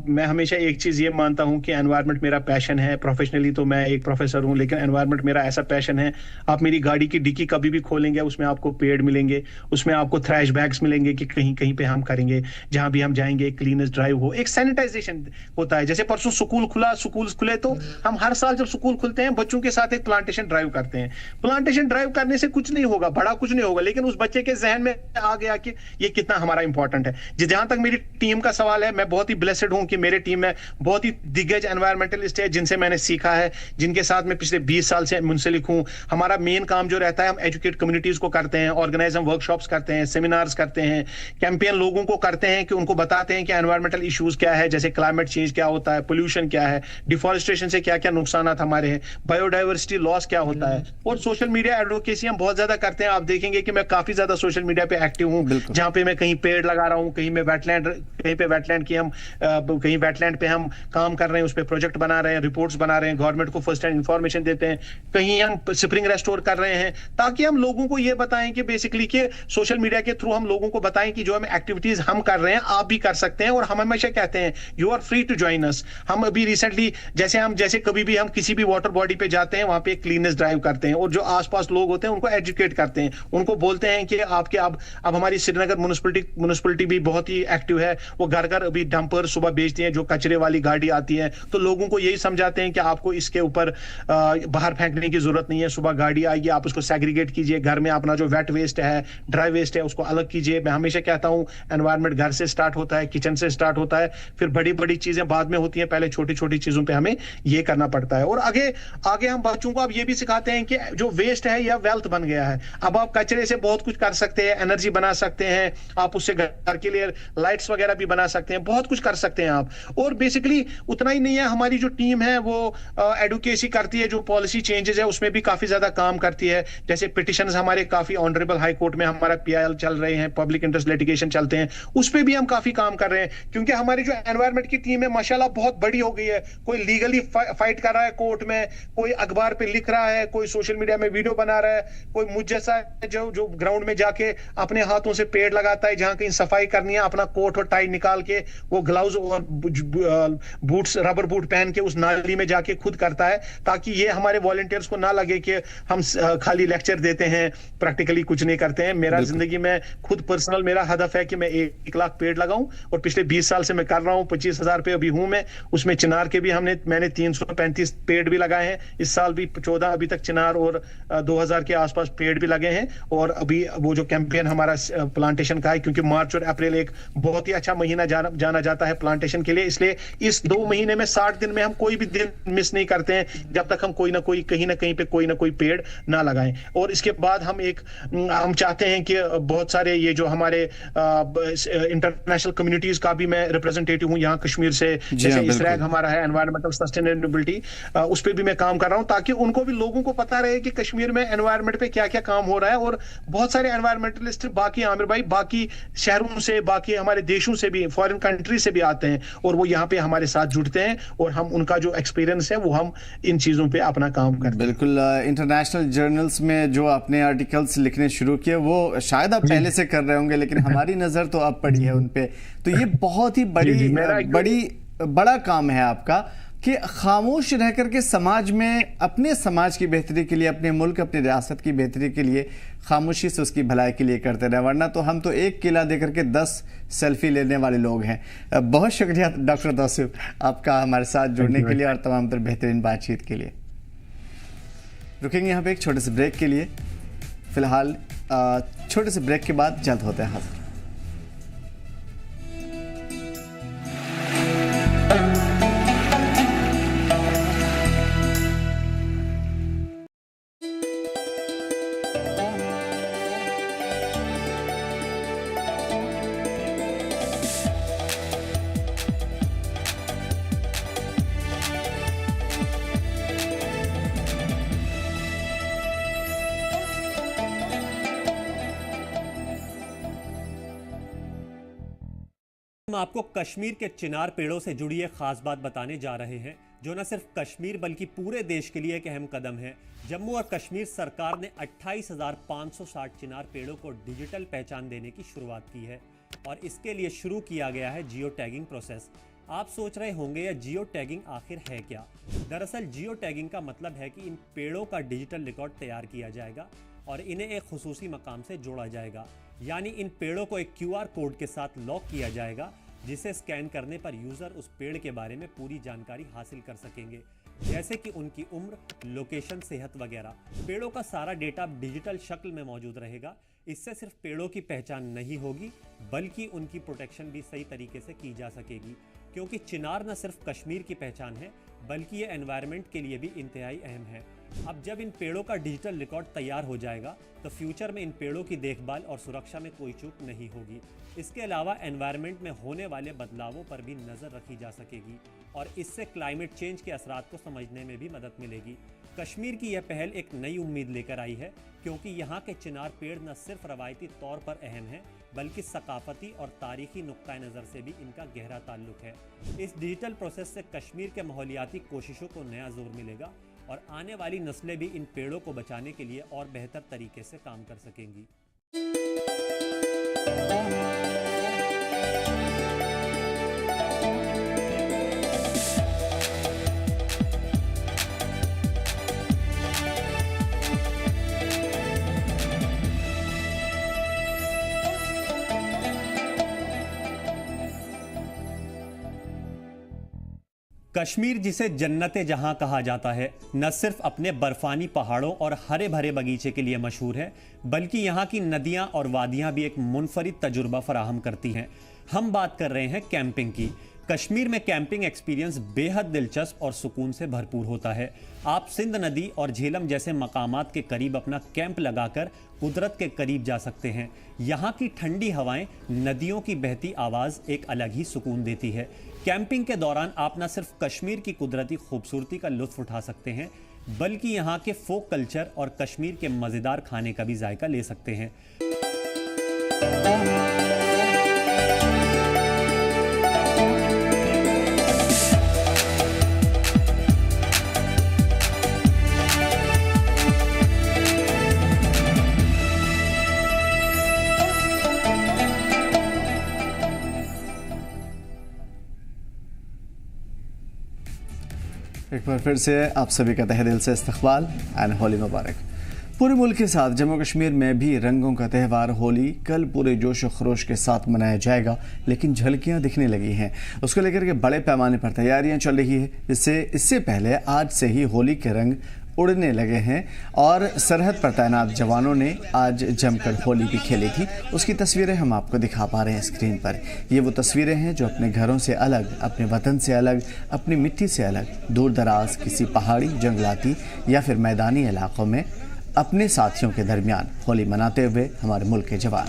मैं हमेशा एक चीज ये मानता हूँ कि एनवायरनमेंट मेरा पैशन है। प्रोफेशनली तो मैं एक प्रोफेसर हूँ, लेकिन एनवायरनमेंट मेरा ऐसा पैशन है। आप मेरी गाड़ी की डिक्की कभी भी खोलेंगे, उसमें आपको पेड़ मिलेंगे, उसमें आपको थ्रैश बैग्स मिलेंगे कि कहीं कहीं पे हम करेंगे, जहां भी हम जाएंगे एक क्लीनेस्ट ड्राइव हो, एक सैनिटाइजेशन होता है। जैसे परसों स्कूल खुले तो हम हर साल जब स्कूल खुलते हैं बच्चों के साथ एक प्लांटेशन ड्राइव करते हैं। प्लांटेशन ड्राइव करने से कुछ नहीं होगा, बड़ा कुछ नहीं होगा, लेकिन उस बच्चे के जहन में आ गया कि ये कितना हमारा इंपॉर्टेंट है। जहां तक मेरी टीम का सवाल है, मैं बहुत ही ब्लेस्ड हूं कि मेरे टीम में बहुत ही दिग्गज एनवायरमेंटलिस्ट है जिनसे मैंने सीखा है, जिनके साथ मैं पिछले 20 साल से मुंसलिक हूं। हमारा मेन काम जो रहता है, हम एजुकेट कम्युनिटीज को करते हैं, ऑर्गेनाइज हम वर्कशॉप्स करते हैं, सेमिनार्स करते हैं, कैंपेन लोगों को करते हैं कि उनको बताते हैं कि एनवायरमेंटल इश्यूज क्या है, जैसे क्लाइमेट चेंज क्या होता है, पोल्यूशन क्या है, डिफॉरेस्टेशन से क्या क्या नुकसान हमारे हैं, बायोडाइवर्सिटी लॉस क्या होता है, और सोशल मीडिया एडवोकेसी हम बहुत ज्यादा करते हैं। आप देखेंगे कि मैं काफी ज्यादा सोशल मीडिया पे एक्टिव हूं, जहां पे मैं कहीं पेड़ लगा रहा हूं, कहीं मैं वेटलैंड की हम कहीं वेटलैंड पे हम काम कर रहे हैं, उस पे प्रोजेक्ट बना रहे हैं, रिपोर्ट्स बना रहे हैं, गवर्नमेंट को फर्स्ट हैंड इंफॉर्मेशन देते हैं, कहीं हम स्प्रिंग रेस्टोर कर रहे हैं, ताकि हम लोगों को ये बताएं कि बेसिकली कि सोशल मीडिया के थ्रू हम लोगों को बताएं कि जो हम एक्टिविटीज हम कर रहे हैं आप भी कर सकते हैं। और हम हमेशा कहते हैं you are free to join us. हम अभी रिसेंटली जैसे कभी भी हम किसी भी वाटर बॉडी पे जाते हैं, वहां पे क्लीनेस ड्राइव करते हैं और जो आसपास लोग होते हैं उनको एजुकेट करते हैं, उनको बोलते हैं कि आपके अब हमारी श्रीनगर म्युनिसिपलिटी भी बहुत ही एक्टिव है, वो घर घर अभी डंपर सुबह भेजती हैं, जो कचरे वाली गाड़ी आती है, तो लोगों को यही समझाते हैं कि आपको इसके ऊपर बाहर फेंकने की जरूरत नहीं है, सुबह गाड़ी आएगी आप उसको सेग्रीगेट कीजिए, घर में अपना जो वेट वेस्ट है, ड्राई वेस्ट है, उसको अलग कीजिए। मैं हमेशा कहता हूं एनवायरनमेंट घर से स्टार्ट होता है, किचन से स्टार्ट होता है, फिर बड़ी बड़ी चीजें बाद में होती हैं, पहले छोटी छोटी चीजों पे हमें ये करना पड़ता है। और आगे हम बच्चों को अब ये भी सिखाते हैं कि जो वेस्ट है या वेल्थ बन गया है, अब आप कचरे से बहुत कुछ कर सकते हैं, एनर्जी बना सकते हैं, आप उससे घर के लिए लाइट्स वगैरह भी बना सकते हैं, बहुत कुछ कर सकते हैं आप। और बेसिकली उतना ही नहीं है, हमारी जो टीम है वो एडवोकेसी करती है, जो पॉलिसी चेंजेस है उसमें भी काफी ज्यादा काम करती है। जैसे पिटिशंस हमारे काफी ऑनरेबल हाई कोर्ट में हमारा PIL चल रहे हैं, पब्लिक इंटरेस्ट लिटिगेशन चलते हैं, उस पे भी हम काफी काम कर रहे हैं, क्योंकि हमारी जो एनवायरनमेंट की टीम है माशाल्लाह बहुत बड़ी हो गई है। कोई लीगली फाइट कर रहा है कोर्ट में, कोई अखबार पे लिख रहा है, कोई सोशल मीडिया में वीडियो बना रहा है, कोई मुझ जैसा जो ग्राउंड में जाके अपने हाथों से पेड़ लगाता है, जहां कहीं सफाई करनी है अपना कोट और टाई निकाल के वो ग्लव्स और बूट्स, रबर बूट पहन के उस नाली में जाके खुद करता है, ताकि ये हमारे वॉलंटियर्स को ना लगे कि हम खाली लेक्चर देते हैं, प्रैक्टिकली कुछ नहीं करते हैं। मेरा जिंदगी में खुद पर्सनल मेरा हदफ है कि मैं 1 लाख पेड़ लगाऊं, और पिछले 20 साल से मैं कर रहा हूं। 25,000 पे अभी हूं मैं, उसमें चिनार के भी मैंने 335 पेड़ भी लगाए हैं। इस साल भी 14 अभी तक चिनार और 2000 के आसपास पेड़ भी लगे हैं। और अभी वो जो कैंपेन हमारा प्लांटेशन का है, क्योंकि मार्च और अप्रैल एक बहुत ही अच्छा महीना जाना जाता है प्लांटेशन के लिए, इसलिए इस 2 महीने में 60 दिन में हम कोई भी दिन मिस नहीं करते हैं जब तक हम कोई ना कोई कहीं ना कहीं पे कोई ना कोई पेड़ ना लगाएं। और इसके बाद हम चाहते हैं कि बहुत सारे ये जो हमारे इंटरनेशनल कम्युनिटीज का भी मैं रिप्रेजेंटेटिव हूं यहाँ कश्मीर से, जैसे इसरैग हमारा है एनवायरमेंटल सस्टेनेबिलिटी, उस पर भी मैं काम कर रहा हूं, ताकि उनको भी लोगों को पता रहे कि कश्मीर में एनवायरमेंट पे क्या क्या काम हो रहा है। और बहुत सारे एनवायरमेंटलिस्ट बाकी आमिर भाई बाकी शहरों से, बाकी हमारे देशों से भी, फॉरेन कंट्री से भी आते हैं, और वो यहाँ पे हमारे साथ जुड़ते हैं, और हम उनका जो एक्सपीरियंस है वो हम इन चीजों पे अपना काम करते हैं। बिल्कुल, इंटरनेशनल जर्नल्स में जो आपने आर्टिकल्स लिखने शुरू किए वो शायद आप पहले से कर रहे होंगे, लेकिन हमारी नजर तो अब पड़ी है उन पे। तो ये बहुत ही बड़ा काम है आपका कि खामोश रह करके समाज में, अपने समाज की बेहतरी के लिए, अपने मुल्क, अपनी रियासत की बेहतरी के लिए खामोशी से उसकी भलाई के लिए करते रहे, वरना तो हम तो एक किला देकर के 10 सेल्फी लेने वाले लोग हैं। बहुत शुक्रिया डॉक्टर तौसीफ आपका हमारे साथ जुड़ने के लिए और तमाम तर बेहतरीन बातचीत के लिए। रुकेंगे यहाँ पे एक छोटे से ब्रेक के लिए। फिलहाल छोटे से ब्रेक के बाद जल्द होते हैं हाजिर। हम आपको कश्मीर के चिनार पेड़ों से जुड़ी एक खास बात बताने जा रहे हैं जो न सिर्फ कश्मीर बल्कि पूरे देश के लिए एक अहम कदम है। जम्मू और कश्मीर सरकार ने 28,560 चिनार पेड़ों को डिजिटल पहचान देने की शुरुआत की है और इसके लिए शुरू किया गया है जियो टैगिंग प्रोसेस। आप सोच रहे होंगे यह जियो टैगिंग आखिर है क्या? दरअसल जियो टैगिंग का मतलब है कि इन पेड़ों का डिजिटल रिकॉर्ड तैयार किया जाएगा और इन्हें एक खुसूसी मकाम से जोड़ा जाएगा, यानी इन पेड़ों को एक QR कोड के साथ लॉक किया जाएगा जिसे स्कैन करने पर यूजर उस पेड़ के बारे में पूरी जानकारी हासिल कर सकेंगे, जैसे कि उनकी उम्र, लोकेशन, सेहत वगैरह। पेड़ों का सारा डेटा डिजिटल शक्ल में मौजूद रहेगा। इससे सिर्फ पेड़ों की पहचान नहीं होगी बल्कि उनकी प्रोटेक्शन भी सही तरीके से की जा सकेगी, क्योंकि चिनार न सिर्फ कश्मीर की पहचान है बल्कि ये एनवायरनमेंट के लिए भी इंतहाई अहम है। अब जब इन पेड़ों का डिजिटल रिकॉर्ड तैयार हो जाएगा तो फ्यूचर में इन पेड़ों की देखभाल और सुरक्षा में कोई चूक नहीं होगी। इसके अलावा एनवायरनमेंट में होने वाले बदलावों पर भी नज़र रखी जा सकेगी और इससे क्लाइमेट चेंज के असरात को समझने में भी मदद मिलेगी। कश्मीर की यह पहल एक नई उम्मीद लेकर आई है, क्योंकि यहाँ के चिनार पेड़ न सिर्फ रवायती तौर पर अहम हैं बल्कि सकाफती और तारीखी नुक्ता नज़र से भी इनका गहरा ताल्लुक है। इस डिजिटल प्रोसेस से कश्मीर के माहौलियाती कोशिशों को नया जोर मिलेगा और आने वाली नस्लें भी इन पेड़ों को बचाने के लिए और बेहतर तरीके से काम कर सकेंगी। कश्मीर जिसे जन्नते जहां कहा जाता है, न सिर्फ अपने बर्फानी पहाड़ों और हरे भरे बगीचे के लिए मशहूर है बल्कि यहाँ की नदियाँ और वादियाँ भी एक मुनफरिद तजुर्बा फराहम करती हैं। हम बात कर रहे हैं कैंपिंग की। कश्मीर में कैंपिंग एक्सपीरियंस बेहद दिलचस्प और सुकून से भरपूर होता है। आप सिंध नदी और झेलम जैसे मकामात के करीब अपना कैंप लगाकर कुदरत के करीब जा सकते हैं। यहाँ की ठंडी हवाएं, नदियों की बहती आवाज़ एक अलग ही सुकून देती है। कैंपिंग के दौरान आप न सिर्फ कश्मीर की कुदरती खूबसूरती का लुत्फ उठा सकते हैं बल्कि यहाँ के फोक कल्चर और कश्मीर के मज़ेदार खाने का भी जायका ले सकते हैं। एक बार फिर से आप सभी का तहे दिल से इस्तकबाल एंड होली मुबारक। पूरे मुल्क के साथ जम्मू कश्मीर में भी रंगों का त्यौहार होली कल पूरे जोश व खरोश के साथ मनाया जाएगा, लेकिन झलकियां दिखने लगी हैं। उसको लेकर के बड़े पैमाने पर तैयारियां चल रही है, जिससे इससे पहले आज से ही होली के रंग उड़ने लगे हैं और सरहद पर तैनात जवानों ने आज जमकर होली भी खेली थी। उसकी तस्वीरें हम आपको दिखा पा रहे हैं स्क्रीन पर। ये वो तस्वीरें हैं जो अपने घरों से अलग, अपने वतन से अलग, अपनी मिट्टी से अलग, दूर दराज किसी पहाड़ी, जंगलाती या फिर मैदानी इलाकों में अपने साथियों के दरमियान होली मनाते हुए हमारे मुल्क के जवान।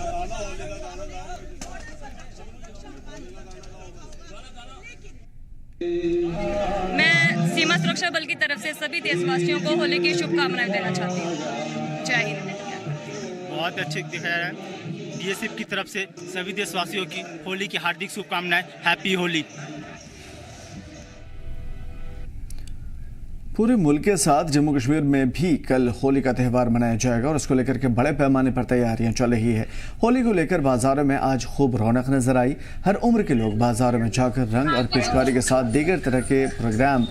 मैं सीमा सुरक्षा बल की तरफ से सभी देशवासियों को होली की शुभकामनाएं देना चाहती हूँ। जय हिंद। बहुत अच्छे दिखाया है। BSF की तरफ से सभी देशवासियों की होली की हार्दिक शुभकामनाएं। हैप्पी होली। पूरे मुल्क के साथ जम्मू कश्मीर में भी कल होली का त्यौहार मनाया जाएगा और उसको लेकर के बड़े पैमाने पर तैयारियां चल रही है। होली को लेकर बाजारों में आज खूब रौनक नजर आई। हर उम्र के लोग बाजारों में जाकर रंग और पिचकारी के साथ दीगर तरह के प्रोग्राम,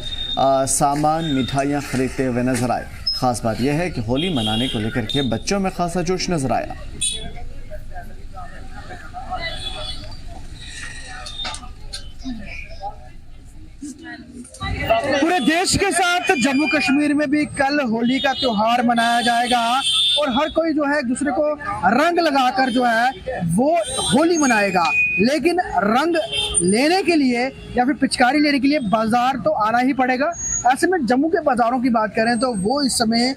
सामान, मिठाइयां खरीदते हुए नजर आए। खास बात यह है कि होली मनाने को लेकर के बच्चों में खासा जोश नजर आया। पूरे देश के साथ जम्मू कश्मीर में भी कल होली का त्योहार मनाया जाएगा और हर कोई जो है एक दूसरे को रंग लगाकर जो है वो होली मनाएगा। लेकिन रंग लेने के लिए या फिर पिचकारी लेने के लिए बाजार तो आना ही पड़ेगा। ऐसे में जम्मू के बाज़ारों की बात करें तो वो इस समय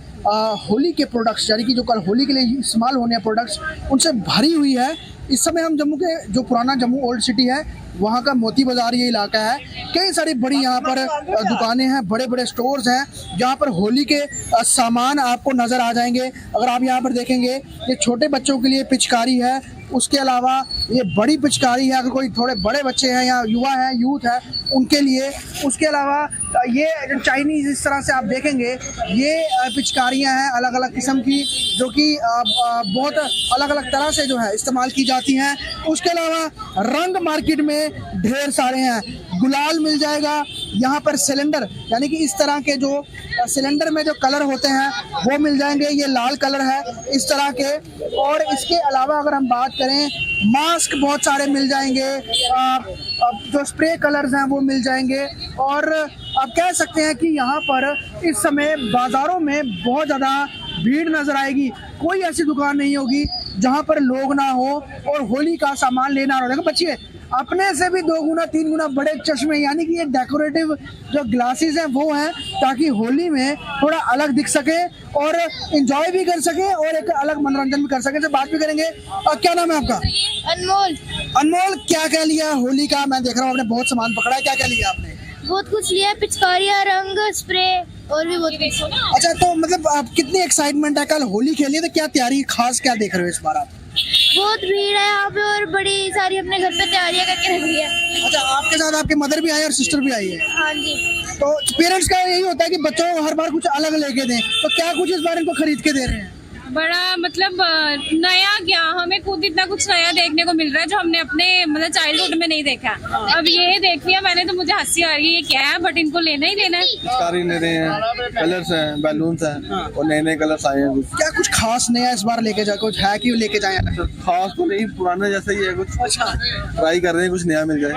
होली के प्रोडक्ट्स यानी कि जो कल होली के लिए इस्तेमाल होने हैं प्रोडक्ट्स उनसे भरी हुई है। इस समय हम जम्मू के जो पुराना जम्मू ओल्ड सिटी है वहाँ का मोती बाज़ार ये इलाका है। कई सारी बड़ी यहाँ पर दुकानें हैं, बड़े बड़े स्टोर्स हैं जहाँ पर होली के सामान आपको नज़र आ जाएंगे। अगर आप यहाँ पर देखेंगे ये छोटे बच्चों के लिए पिचकारी है, उसके अलावा ये बड़ी पिचकारी है अगर कोई थोड़े बड़े बच्चे हैं या युवा हैं यूथ है उनके लिए। उसके अलावा ये चाइनीज़ इस तरह से आप देखेंगे ये पिचकारियाँ हैं अलग अलग किस्म की जो कि बहुत अलग अलग तरह से जो है इस्तेमाल की जाती हैं। उसके अलावा रंग मार्केट में ढेर सारे हैं, गुलाल मिल जाएगा यहाँ पर, सिलेंडर यानी कि इस तरह के जो सिलेंडर में जो कलर होते हैं वो मिल जाएंगे, ये लाल कलर है इस तरह के। और इसके अलावा अगर हम बात करें मास्क बहुत सारे मिल जाएंगे, जो स्प्रे कलर्स हैं वो मिल जाएंगे। और आप कह सकते हैं कि यहाँ पर इस समय बाज़ारों में बहुत ज़्यादा भीड़ नज़र आएगी। कोई ऐसी दुकान नहीं होगी जहाँ पर लोग ना हो और होली का सामान लेना हो। देखो बच्चे अपने से भी 2 गुना 3 गुना बड़े चश्मे यानी कि ये डेकोरेटिव जो ग्लासेस हैं वो हैं ताकि होली में थोड़ा अलग दिख सके और एंजॉय भी कर सके और एक अलग मनोरंजन भी कर सके। से बात भी करेंगे। क्या नाम है आपका? अनमोल। अनमोल, क्या क्या लिया होली का? मैं देख रहा हूँ आपने बहुत सामान पकड़ा है, क्या क्या लिया आपने? बहुत कुछ लिया, पिचकारियाँ, रंग, स्प्रे और भी बहुत कुछ। अच्छा, तो मतलब आप कितनी एक्साइटमेंट है? कल होली खेली तो क्या तैयारी खास क्या देख रहे हो इस बार आप? बहुत भीड़ है यहाँ पे और बड़ी सारी अपने घर पे तैयारियां करके रखी है। अच्छा, आपके साथ आपके मदर भी आई और सिस्टर भी आई है? हाँ जी। तो पेरेंट्स का यही होता है कि बच्चों को हर बार कुछ अलग लेके दें, तो क्या कुछ इस बार इनको खरीद के दे रहे हैं? बड़ा मतलब नया क्या, हमें खुद इतना कुछ नया देखने को मिल रहा है जो हमने अपने मतलब चाइल्डहुड में नहीं देखा। अब ये देख लिया मैंने तो मुझे हंसी आ रही है, ये क्या है, बट इनको लेना ही लेना है। पिचकारी ले रहे हैं, कलर्स हैं, बैलून्स हैं और नए नए कलर्स आए हैं। क्या कुछ खास नया इस बार लेके जाए? कुछ है कि लेके जाए? खास तो नहीं, पुराना जैसा ही है कुछ। अच्छा, ट्राई कर रहे हैं कुछ नया मिल जाए।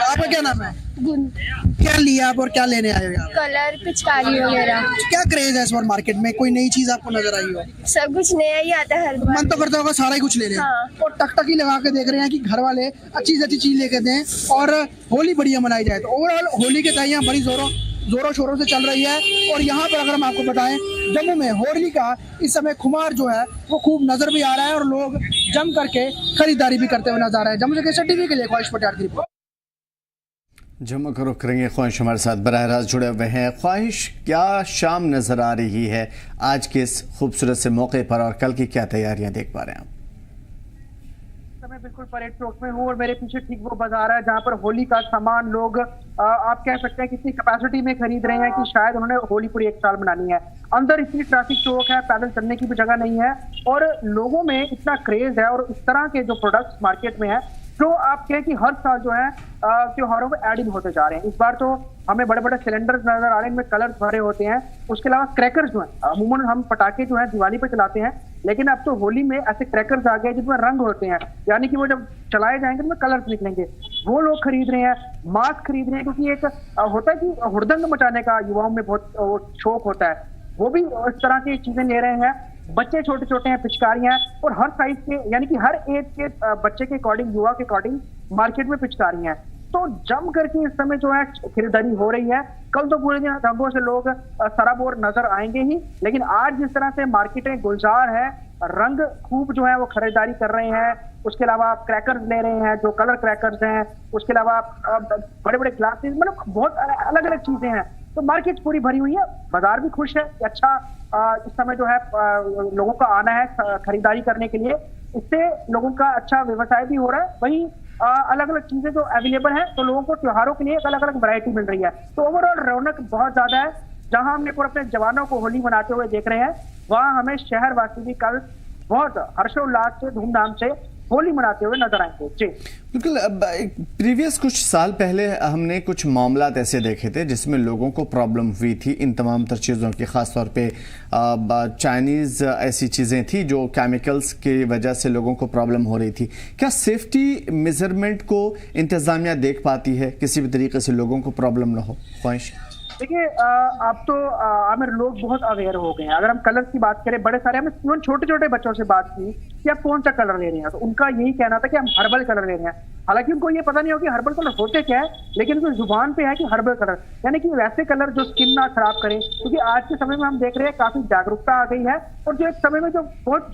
आपका क्या नाम है? क्या लिया आप और क्या लेने आए हो? कलर, पिचकारी वगैरह। क्या क्रेज है इस बार मार्केट में? कोई नई चीज आपको नजर आई हो? सब कुछ नया ही आता है हर बार। मन तो करता होगा सारा ही कुछ ले लें। हाँ। और टकटकी लगा के देख रहे हैं कि घर वाले अच्छी से अच्छी चीज लेके दें और होली बढ़िया मनाई जाए। तो ओवरऑल होली की तैयारियां बड़ी जोरों शोरों से चल रही है। और यहाँ पर अगर हम आपको बताएं जम्मू में होली का इस समय खुमार जो है वो खूब नजर भी आ रहा है और लोग जम करके खरीदारी भी करते हुए नजर आ रहे हैं। जम्मू से केसर टीवी के लिए ख्वाहिश पटियाला की रिपोर्ट। जम्मू का रुख करेंगे। ख्वाहिश हमारे साथ बराह रास्त जुड़े हुए हैं। ख्वाहिश, क्या शाम नज़र आ रही है आज के इस खूबसूरत से मौके पर और कल की क्या तैयारियां देख पा रहे हैं आप? मैं बिल्कुल परेड चौक में हूँ और मेरे पीछे ठीक वो बाजार है जहाँ पर होली का सामान लोग आप कह सकते हैं कितनी कैपेसिटी में खरीद रहे हैं कि शायद उन्होंने होली पूरी 1 साल मनानी है। अंदर इतनी ट्रैफिक चौक है, पैदल चलने की भी जगह नहीं है और लोगों में इतना क्रेज है और इस तरह के जो प्रोडक्ट्स मार्केट में है जो आप कहें कि हर साल जो है त्योहारों में एड इन होते जा रहे हैं। इस बार तो हमें बड़े बड़े सिलेंडर्स नजर आ रहे हैं, इनमें कलर्स भरे होते हैं। उसके अलावा क्रैकर्स जो हैं, अमूमन हम पटाखे जो हैं दिवाली पे चलाते हैं, लेकिन अब तो होली में ऐसे क्रैकर्स आ गए जिसमें रंग होते हैं, यानी कि वो जब चलाए जाएंगे तो कलर्स निकलेंगे। वो लोग खरीद रहे हैं, मास्क खरीद रहे हैं क्योंकि एक होता है कि हुड़दंग मचाने का युवाओं में बहुत शौक होता है, वो भी इस तरह की चीजें ले रहे हैं। बच्चे छोटे छोटे हैं, पिचकारियां हैं और हर साइज के यानी कि हर एज के बच्चे के अकॉर्डिंग, युवा के अकॉर्डिंग मार्केट में पिचकारियां हैं। तो जम करके इस समय जो है खरीदारी हो रही है। कल तो पूरे दिन रंगों से लोग सराबोर नजर आएंगे ही, लेकिन आज जिस तरह से मार्केटें गुलजार है, रंग खूब जो है वो खरीदारी कर रहे हैं। उसके अलावा आप क्रैकर्स ले रहे हैं जो कलर क्रैकर्स हैं, उसके अलावा बड़े बड़े ग्लासेस, मतलब बहुत अलग अलग चीजें हैं। तो मार्केट पूरी भरी हुई है, बाजार भी खुश है। अच्छा इस समय जो है लोगों का आना है खरीदारी करने के लिए, इससे लोगों का अच्छा व्यवसाय भी हो रहा है। वहीं अलग अलग चीजें जो अवेलेबल है तो लोगों को त्योहारों के लिए अलग अलग वैरायटी मिल रही है। तो ओवरऑल रौनक बहुत ज्यादा है। जहां हमने अपने जवानों को होली मनाते हुए देख रहे हैं, वहां हमें शहरवासी भी कल बहुत हर्षोल्लास से धूमधाम से होली मनाते हुए नजर आएंगे। जी बिल्कुल। प्रीवियस कुछ साल पहले हमने कुछ मामलात ऐसे देखे थे जिसमें लोगों को प्रॉब्लम हुई थी इन तमाम तर चीज़ों की, ख़ासतौर पे चाइनीज़ ऐसी चीज़ें थी जो केमिकल्स की वजह से लोगों को प्रॉब्लम हो रही थी। क्या सेफ्टी मेजरमेंट को इंतज़ामिया देख पाती है किसी भी तरीके से लोगों को प्रॉब्लम ना हो? ख्वाहिश देखिए अब तो आमिर लोग बहुत अवेयर हो गए हैं। अगर हम कलर की बात करें, बड़े सारे, हमने इवन छोटे छोटे बच्चों से बात की कि आप कौन सा कलर ले रहे हैं, तो उनका यही कहना था कि हम हर्बल कलर ले रहे हैं। हालांकि उनको ये पता नहीं हो कि हर्बल कलर होते क्या है, लेकिन उनकी जुबान पे है कि हर्बल कलर, यानी कि वैसे कलर जो स्किन ना खराब करें। क्योंकि आज के समय में हम देख रहे हैं काफी जागरूकता आ गई है, और जो एक समय में जो बहुत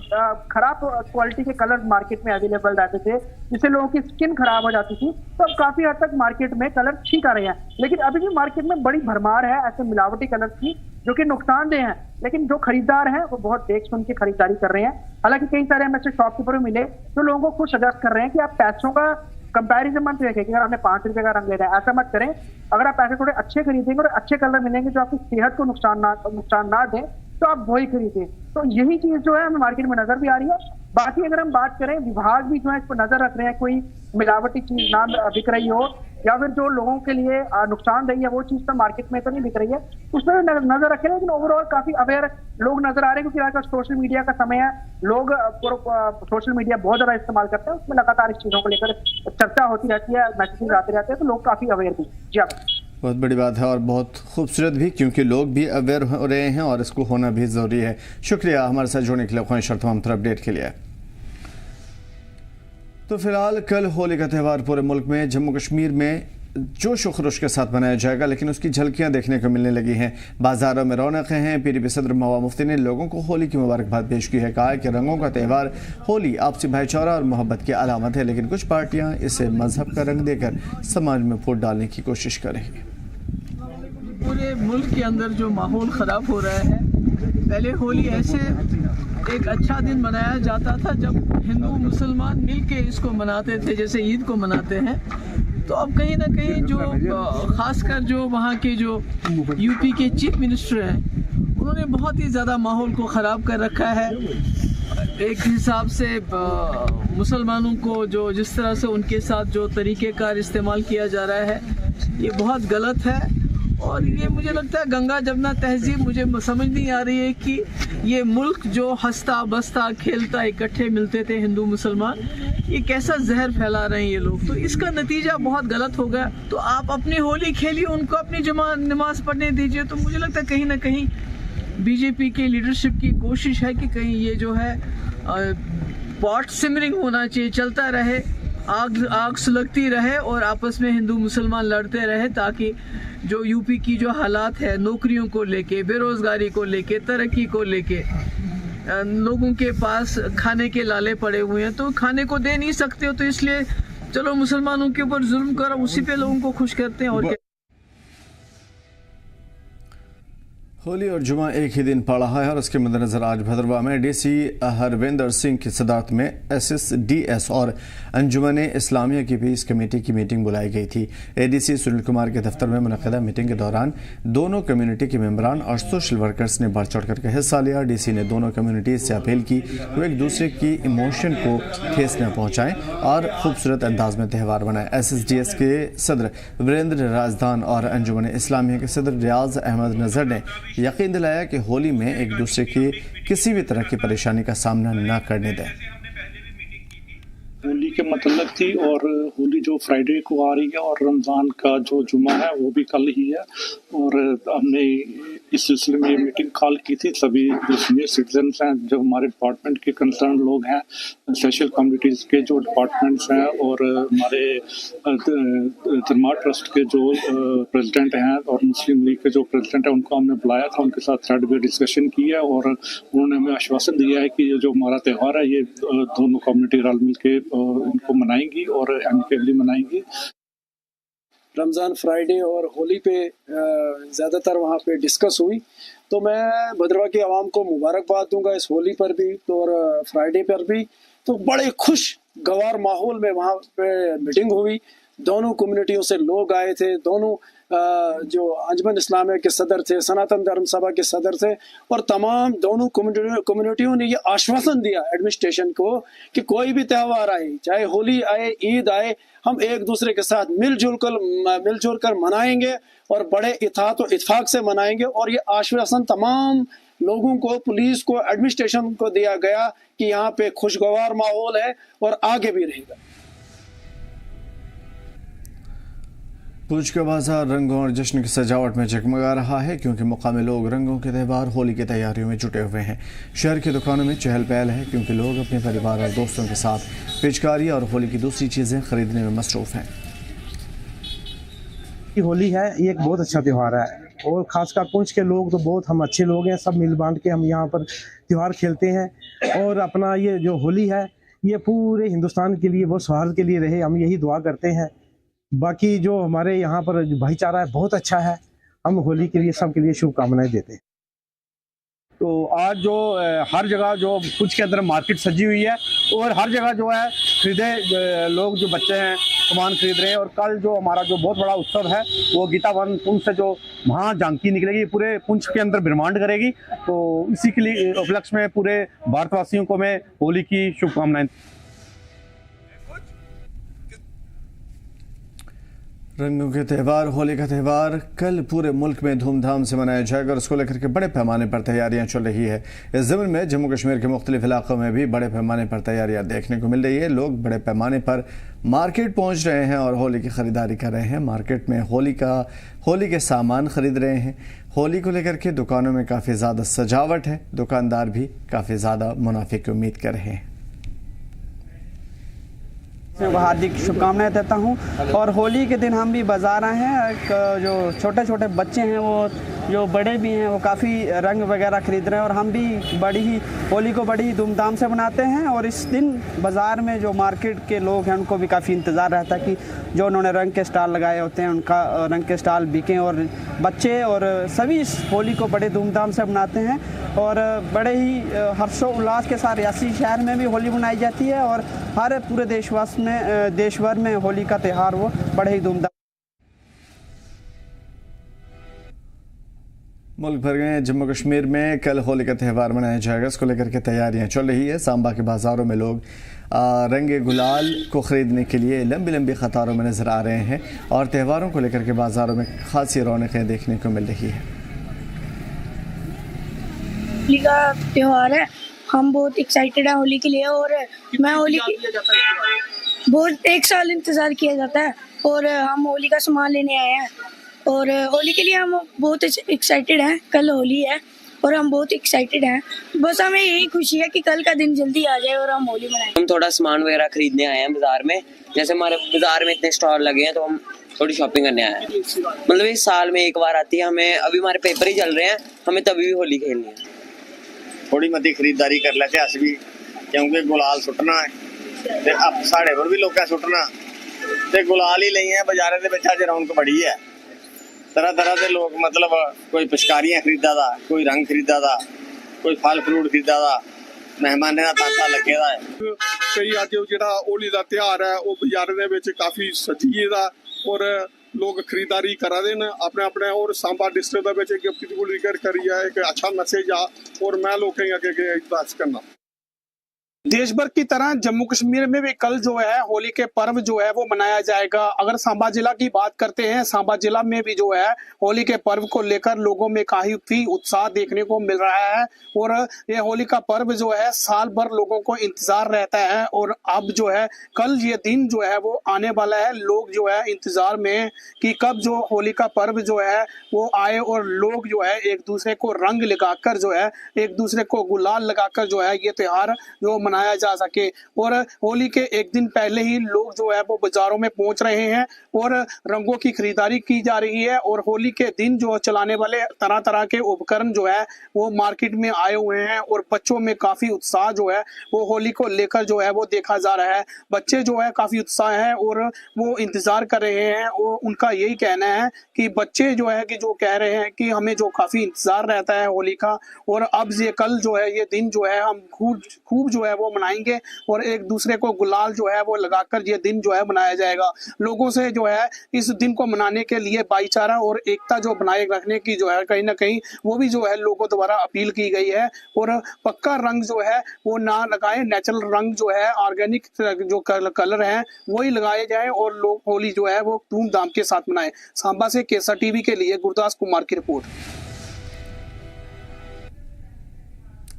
खराब क्वालिटी के कलर मार्केट में अवेलेबल रहते थे, जिससे लोगों की स्किन खराब हो जाती थी, तो अब काफी हद तक मार्केट में कलर ठीक आ रहे हैं। लेकिन अभी भी मार्केट में बड़ी भरमार है ऐसे मिलावटी कलर की जो कि नुकसानदेह हैं, लेकिन जो खरीदार हैं वो बहुत देख सुन के खरीदारी कर रहे हैं। हालांकि कई सारे हमें शॉपकीपर मिले जो लोगों को सजेस्ट कर रहे हैं कि आप पैसों का कंपैरिजन मत रखें कि अगर आपने 5 रुपए का रंग ले रहा है, ऐसा मत करें। अगर आप पैसे थोड़े अच्छे खरीदेंगे और अच्छे कलर मिलेंगे जो आपकी सेहत को नुकसान ना दें, तो आप वही खरीदें। तो यही चीज जो है हमें मार्केट में नजर भी आ रही है। बाकी अगर हम बात करें, विभाग भी जो है इस पर नजर रख रहे हैं, कोई मिलावटी चीज ना बिक रही हो, या फिर जो लोगों के लिए नुकसानदेही है वो चीज तो मार्केट में तो नहीं बिक रही है, उसमें नजर रखें। लेकिन ओवरऑल काफी अवेयर लोग नजर आ रहे हैं, क्योंकि आजकल सोशल मीडिया का समय है, लोग सोशल मीडिया बहुत ज्यादा इस्तेमाल करते हैं, उसमें लगातार इस चीजों को लेकर चर्चा होती रहती है, मैसेजेस आते रहते हैं, तो लोग काफी अवेयर भी। जी हाँ, बहुत बड़ी बात है और बहुत खूबसूरत भी, क्योंकि लोग भी अवेयर हो रहे हैं और इसको होना भी ज़रूरी है। शुक्रिया हमारे साथ जुड़ने के लिए, ख्वाहिश करता हूँ अपडेट के लिए। तो फिलहाल कल होली का त्यौहार पूरे मुल्क में, जम्मू कश्मीर में जोश व खरोश के साथ मनाया जाएगा, लेकिन उसकी झलकियां देखने को मिलने लगी हैं। बाजारों में रौनकें हैं। पीडीपी सदर महबूबा मुफ्ती ने लोगों को होली की मुबारकबाद पेश की है। कहा है कि रंगों का त्यौहार होली आपसी भाईचारा और मोहब्बत की अलामत है, लेकिन कुछ पार्टियां इसे मजहब का रंग देकर समाज में फूट डालने की कोशिश कर रही हैं। पूरे मुल्क के अंदर जो माहौल ख़राब हो रहा है, पहले होली ऐसे एक अच्छा दिन मनाया जाता था जब हिंदू मुसलमान मिलके इसको मनाते थे, जैसे ईद को मनाते हैं। तो अब कहीं ना कहीं जो खासकर जो वहाँ के जो यूपी के चीफ मिनिस्टर हैं, उन्होंने बहुत ही ज़्यादा माहौल को ख़राब कर रखा है। एक हिसाब से मुसलमानों को जो जिस तरह से उनके साथ जो तरीक़ेकार इस्तेमाल किया जा रहा है, ये बहुत गलत है। और ये मुझे लगता है गंगा जमुना तहजीब, मुझे समझ नहीं आ रही है कि ये मुल्क जो हंसता बसता खेलता इकट्ठे मिलते थे हिंदू मुसलमान, ये कैसा जहर फैला रहे हैं ये लोग। तो इसका नतीजा बहुत गलत हो गया। तो आप अपनी होली खेलिए, उनको अपनी नमाज पढ़ने दीजिए। तो मुझे लगता है कहीं ना कहीं बीजेपी के लीडरशिप की कोशिश है कि कहीं ये जो है पॉट सिमरिंग होना चाहिए, चलता रहे, आग सुलगती रहे और आपस में हिंदू मुसलमान लड़ते रहे, ताकि जो यूपी की जो हालात है नौकरियों को लेके, बेरोज़गारी को लेके, तरक्की को लेके, लोगों के पास खाने के लाले पड़े हुए हैं, तो खाने को दे नहीं सकते हो, तो इसलिए चलो मुसलमानों के ऊपर जुल्म करो, उसी पे लोगों को खुश करते हैं। और क्या होली और जुमा एक ही दिन पड़ रहा है और उसके मद्देनजर आज भद्रवाह में डीसी हरविंदर सिंह की सदारत में एसएसडीएस और अंजुमन इस्लामिया की पीस कमेटी की मीटिंग बुलाई गई थी। एडीसी सुनील कुमार के दफ्तर में मुनक़दा मीटिंग के दौरान दोनों कम्युनिटी के मेंबरान और सोशल वर्कर्स ने बढ़ चढ़ कर हिस्सा लिया। डीसी ने दोनों कम्युनिटीज से अपील की वो एक दूसरे की इमोशन को ठेस न पहुँचाएँ और खूबसूरत अंदाज में त्यौहार बनाएँ। एसएसडीएस के सदर वीरेंद्र राजदान और अंजुमन इस्लामिया के सदर रियाज अहमद नज़र ने यकीन दिलाया कि होली में एक दूसरे की किसी भी तरह की परेशानी का सामना न करने दें। होली के मतलब थी और होली जो फ्राइडे को आ रही है और रमज़ान का जो जुमा है वो भी कल ही है, और हमने इस सिलसिले में ये मीटिंग कॉल की थी। सभी जो सीनियर सिटीजन्स हैं, जो हमारे डिपार्टमेंट के कंसर्न लोग हैं, स्पेशल कम्युनिटीज़ के जो डिपार्टमेंट्स हैं और हमारे धर्मा ट्रस्ट के जो प्रेसिडेंट हैं और मुस्लिम लीग के जो प्रेसिडेंट हैं, उनको हमने बुलाया था, उनके साथ थ्रेड पे डिस्कशन की है और उन्होंने हमें आश्वासन दिया है कि ये जो हमारा त्यौहार है ये दोनों कम्युनिटी रल मिल के इनको मनाएंगी और एमिकेबली मनाएंगी। रमज़ान फ्राइडे और होली पे ज़्यादातर वहाँ पे डिस्कस हुई, तो मैं भद्रवाह की आवाम को मुबारकबाद दूंगा इस होली पर भी तो और फ्राइडे पर भी। तो बड़े खुश गवार माहौल में वहाँ पे मीटिंग हुई, दोनों कम्युनिटियों से लोग आए थे, दोनों जो अंजुमन इस्लामिया के सदर थे, सनातन धर्म सभा के सदर थे, और तमाम दोनों कम्युनिटियों ने ये आश्वासन दिया एडमिनिस्ट्रेशन को कि कोई भी त्यौहार आए, चाहे होली आए, ईद आए, हम एक दूसरे के साथ मिलजुल कर मनाएंगे और बड़े इत्तेहाद और इत्तेफाक से मनाएंगे। और ये आश्वासन तमाम लोगों को, पुलिस को, एडमिनिस्ट्रेशन को दिया गया कि यहाँ पे खुशगवार माहौल है और आगे भी रहेगा। पूंछ का बाजार रंगों और जश्न की सजावट में जगमगा रहा है क्योंकि मुकामी लोग रंगों के त्यौहार होली की तैयारियों में जुटे हुए हैं। शहर की दुकानों में चहल पहल है क्योंकि लोग अपने परिवार और दोस्तों के साथ पिचकारी और होली की दूसरी चीज़ें खरीदने में मसरूफ़ हैं। होली है, ये एक बहुत अच्छा त्यौहार है और खासकर पुंछ के लोग तो बहुत हम अच्छे लोग हैं। सब मिल बांट के हम यहाँ पर त्यौहार खेलते हैं और अपना ये जो होली है ये पूरे हिंदुस्तान के लिए बहुत सौहार्द के लिए रहे, हम यही दुआ करते हैं। बाकी जो हमारे यहाँ पर भाईचारा है बहुत अच्छा है, हम होली के लिए सबके लिए शुभकामनाएं देते हैं। तो आज जो हर जगह जो पुंछ के अंदर मार्केट सजी हुई है और हर जगह जो है खरीदे लोग, जो बच्चे हैं सामान खरीद रहे हैं। और कल जो हमारा जो बहुत बड़ा उत्सव है वो गीता वन पुंछ से जो वहाँ झांकी निकलेगी, पूरे पुंछ के अंदर ब्रह्मांड करेगी। तो इसी के लिए उपलक्ष्य में पूरे भारतवासियों को मैं होली की शुभकामनाएं। रंगों के त्यौहार होली का त्यौहार कल पूरे मुल्क में धूमधाम से मनाया जाएगा और इसको लेकर के बड़े पैमाने पर तैयारियां चल रही है। इस ज़मीन में जम्मू कश्मीर के मुख्तलिफ इलाकों में भी बड़े पैमाने पर तैयारियां देखने को मिल रही है। लोग बड़े पैमाने पर मार्केट पहुंच रहे हैं और होली की ख़रीदारी कर रहे हैं। मार्केट में होली के सामान खरीद रहे हैं। होली को लेकर के दुकानों में काफ़ी ज़्यादा सजावट है, दुकानदार भी काफ़ी ज़्यादा मुनाफे की उम्मीद कर रहे हैं। हार्दिक शुभकामनाएं देता हूं। और होली के दिन हम भी बाज़ार आए हैं। जो छोटे छोटे बच्चे हैं वो, जो बड़े भी हैं वो काफ़ी रंग वगैरह खरीद रहे हैं और हम भी होली को बड़ी ही धूमधाम से मनाते हैं। और इस दिन बाज़ार में जो मार्केट के लोग हैं उनको भी काफ़ी इंतज़ार रहता है कि जो उन्होंने रंग के स्टॉल लगाए होते हैं उनका रंग के स्टॉल बिकें। और बच्चे और सभी इस होली को बड़े धूमधाम से मनाते हैं और बड़े ही हर्षोल्लास के साथ रियासी शहर में भी होली मनाई जाती है और हर पूरे देश भर में होली का त्यौहार वो बड़े ही धूमधाम। मुल्क भर में जम्मू कश्मीर में कल होली का त्यौहार मनाया जाएगा, इसको लेकर के तैयारियां चल रही है। सांबा के बाज़ारों में लोग रंगे गुलाल को ख़रीदने के लिए लंबी लंबी कतारों में नज़र आ रहे हैं और त्योहारों को लेकर के बाज़ारों में खासी रौनकें देखने को मिल रही है। होली का त्यौहार है, हम बहुत एक्साइटेड हैं होली के लिए। और मैं होली बहुत एक साल इंतज़ार किया जाता है और हम होली का सामान लेने आए हैं और होली के लिए हम बहुत एक्साइटेड हैं। कल होली है और हम बहुत एक्साइटेड हैं। बस हमें यही खुशी है कि कल का दिन जल्दी आ जाए और हम होली मनाएं। हम थोड़ा सामान वगैरह खरीदने आए हैं बाजार में। जैसे हमारे बाजार में इतने स्टॉल लगे हैं तो हम थोड़ी शॉपिंग करने आए हैं। मतलब इस साल में एक बार आती है हमें। अभी हमारे पेपर ही चल रहे हैं, हमें तभी भी होली खेलनी है। थोड़ी मती खरीदारी कर लेते अस भी, क्योंकि गुलाल सुटना है ते अब साढ़े पर भी लोग सुटना ते गुलाल ही नहीं है। बाजारे दे विच अज रौनक बड़ी है, तरह तरह के लोग, मतलब कोई पिचकारियां खरीदा दा, कोई रंग खरीदा दा, कोई फल फ्रूट खरीदा दा, मेहमाने दा तांता लगे दा है। कई अज जिहड़ा होली दा त्योहार है वो बाजारे दे विच काफी सजिए दा और लोग खरीदारी करा दे न अपने अपने। और सांबा डिस्ट्रिक्ट दा विच एक ब्यूटीफुल जिक्र करिया एक अच्छा मैसेज आ और मैं लोगों अगे अरदास करना। देश भर की तरह जम्मू कश्मीर में भी कल जो है होली के पर्व जो है वो मनाया जाएगा। अगर सांबा जिला की बात करते हैं, सांबा जिला में भी जो है होली के पर्व को लेकर लोगों में काफी उत्साह देखने को मिल रहा है। और ये होली का पर्व जो है साल भर लोगों को इंतजार रहता है और अब जो है कल ये दिन जो है वो आने वाला है। लोग जो है इंतजार में कि कब जो होली का पर्व जो है वो आए और लोग जो है एक दूसरे को रंग लगाकर जो है एक दूसरे को गुलाल लगाकर जो है ये त्योहार जो मनाया जा सके। और होली के एक दिन पहले ही लोग जो है वो बाजारों में पहुंच रहे हैं और रंगों की खरीदारी की जा रही है। और होली के दिन जो चलाने वाले तरह तरह के उपकरण जो है वो मार्केट में आए हुए हैं और बच्चों में काफी उत्साह जो है वो होली को लेकर जो है वो देखा जा रहा है। बच्चे जो है काफी उत्साह है और वो इंतजार कर रहे हैं। और उनका यही कहना है कि बच्चे जो है कि जो कह रहे हैं कि हमें जो काफी इंतजार रहता है होली का और अब ये कल जो है ये दिन जो है हम खूब जो है वो मनाएंगे और एक दूसरे को गुलाल जो है वो लगाकर ये दिन जो है मनाया जाएगा। लोगों से जो है इस दिन को मनाने के लिए भाईचारा और एकता जो बनाए रखने की जो है कहीं ना कहीं वो भी जो है लोगों द्वारा अपील की गई है। और पक्का रंग जो है वो ना लगाए, नेचुरल रंग जो है ऑर्गेनिक जो कलर है वही लगाए जाए और लोग होली जो है वो धूमधाम के साथ मनाएं। सांबा से केसर टीवी के लिए गुरदास कुमार की रिपोर्ट।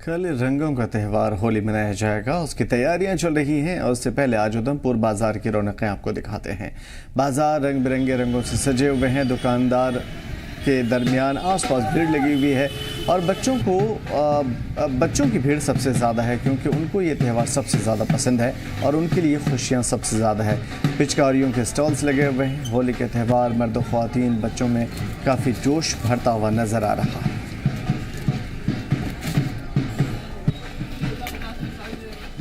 कल रंगों का त्यौहार होली मनाया जाएगा, उसकी तैयारियां चल रही हैं और उससे पहले आज उधमपुर बाजार की रौनकें आपको दिखाते हैं। बाजार रंग बिरंगे रंगों से सजे हुए हैं, दुकानदार के दरमियान आसपास भीड़ लगी हुई है और बच्चों की भीड़ सबसे ज़्यादा है क्योंकि उनको ये त्यौहार सबसे ज़्यादा पसंद है और उनके लिए खुशियाँ सबसे ज़्यादा है। पिचकारियों के स्टॉल्स लगे हुए हैं। होली के त्यौहार मर्द व ख़वातीन बच्चों में काफ़ी जोश भरता हुआ नज़र आ रहा है।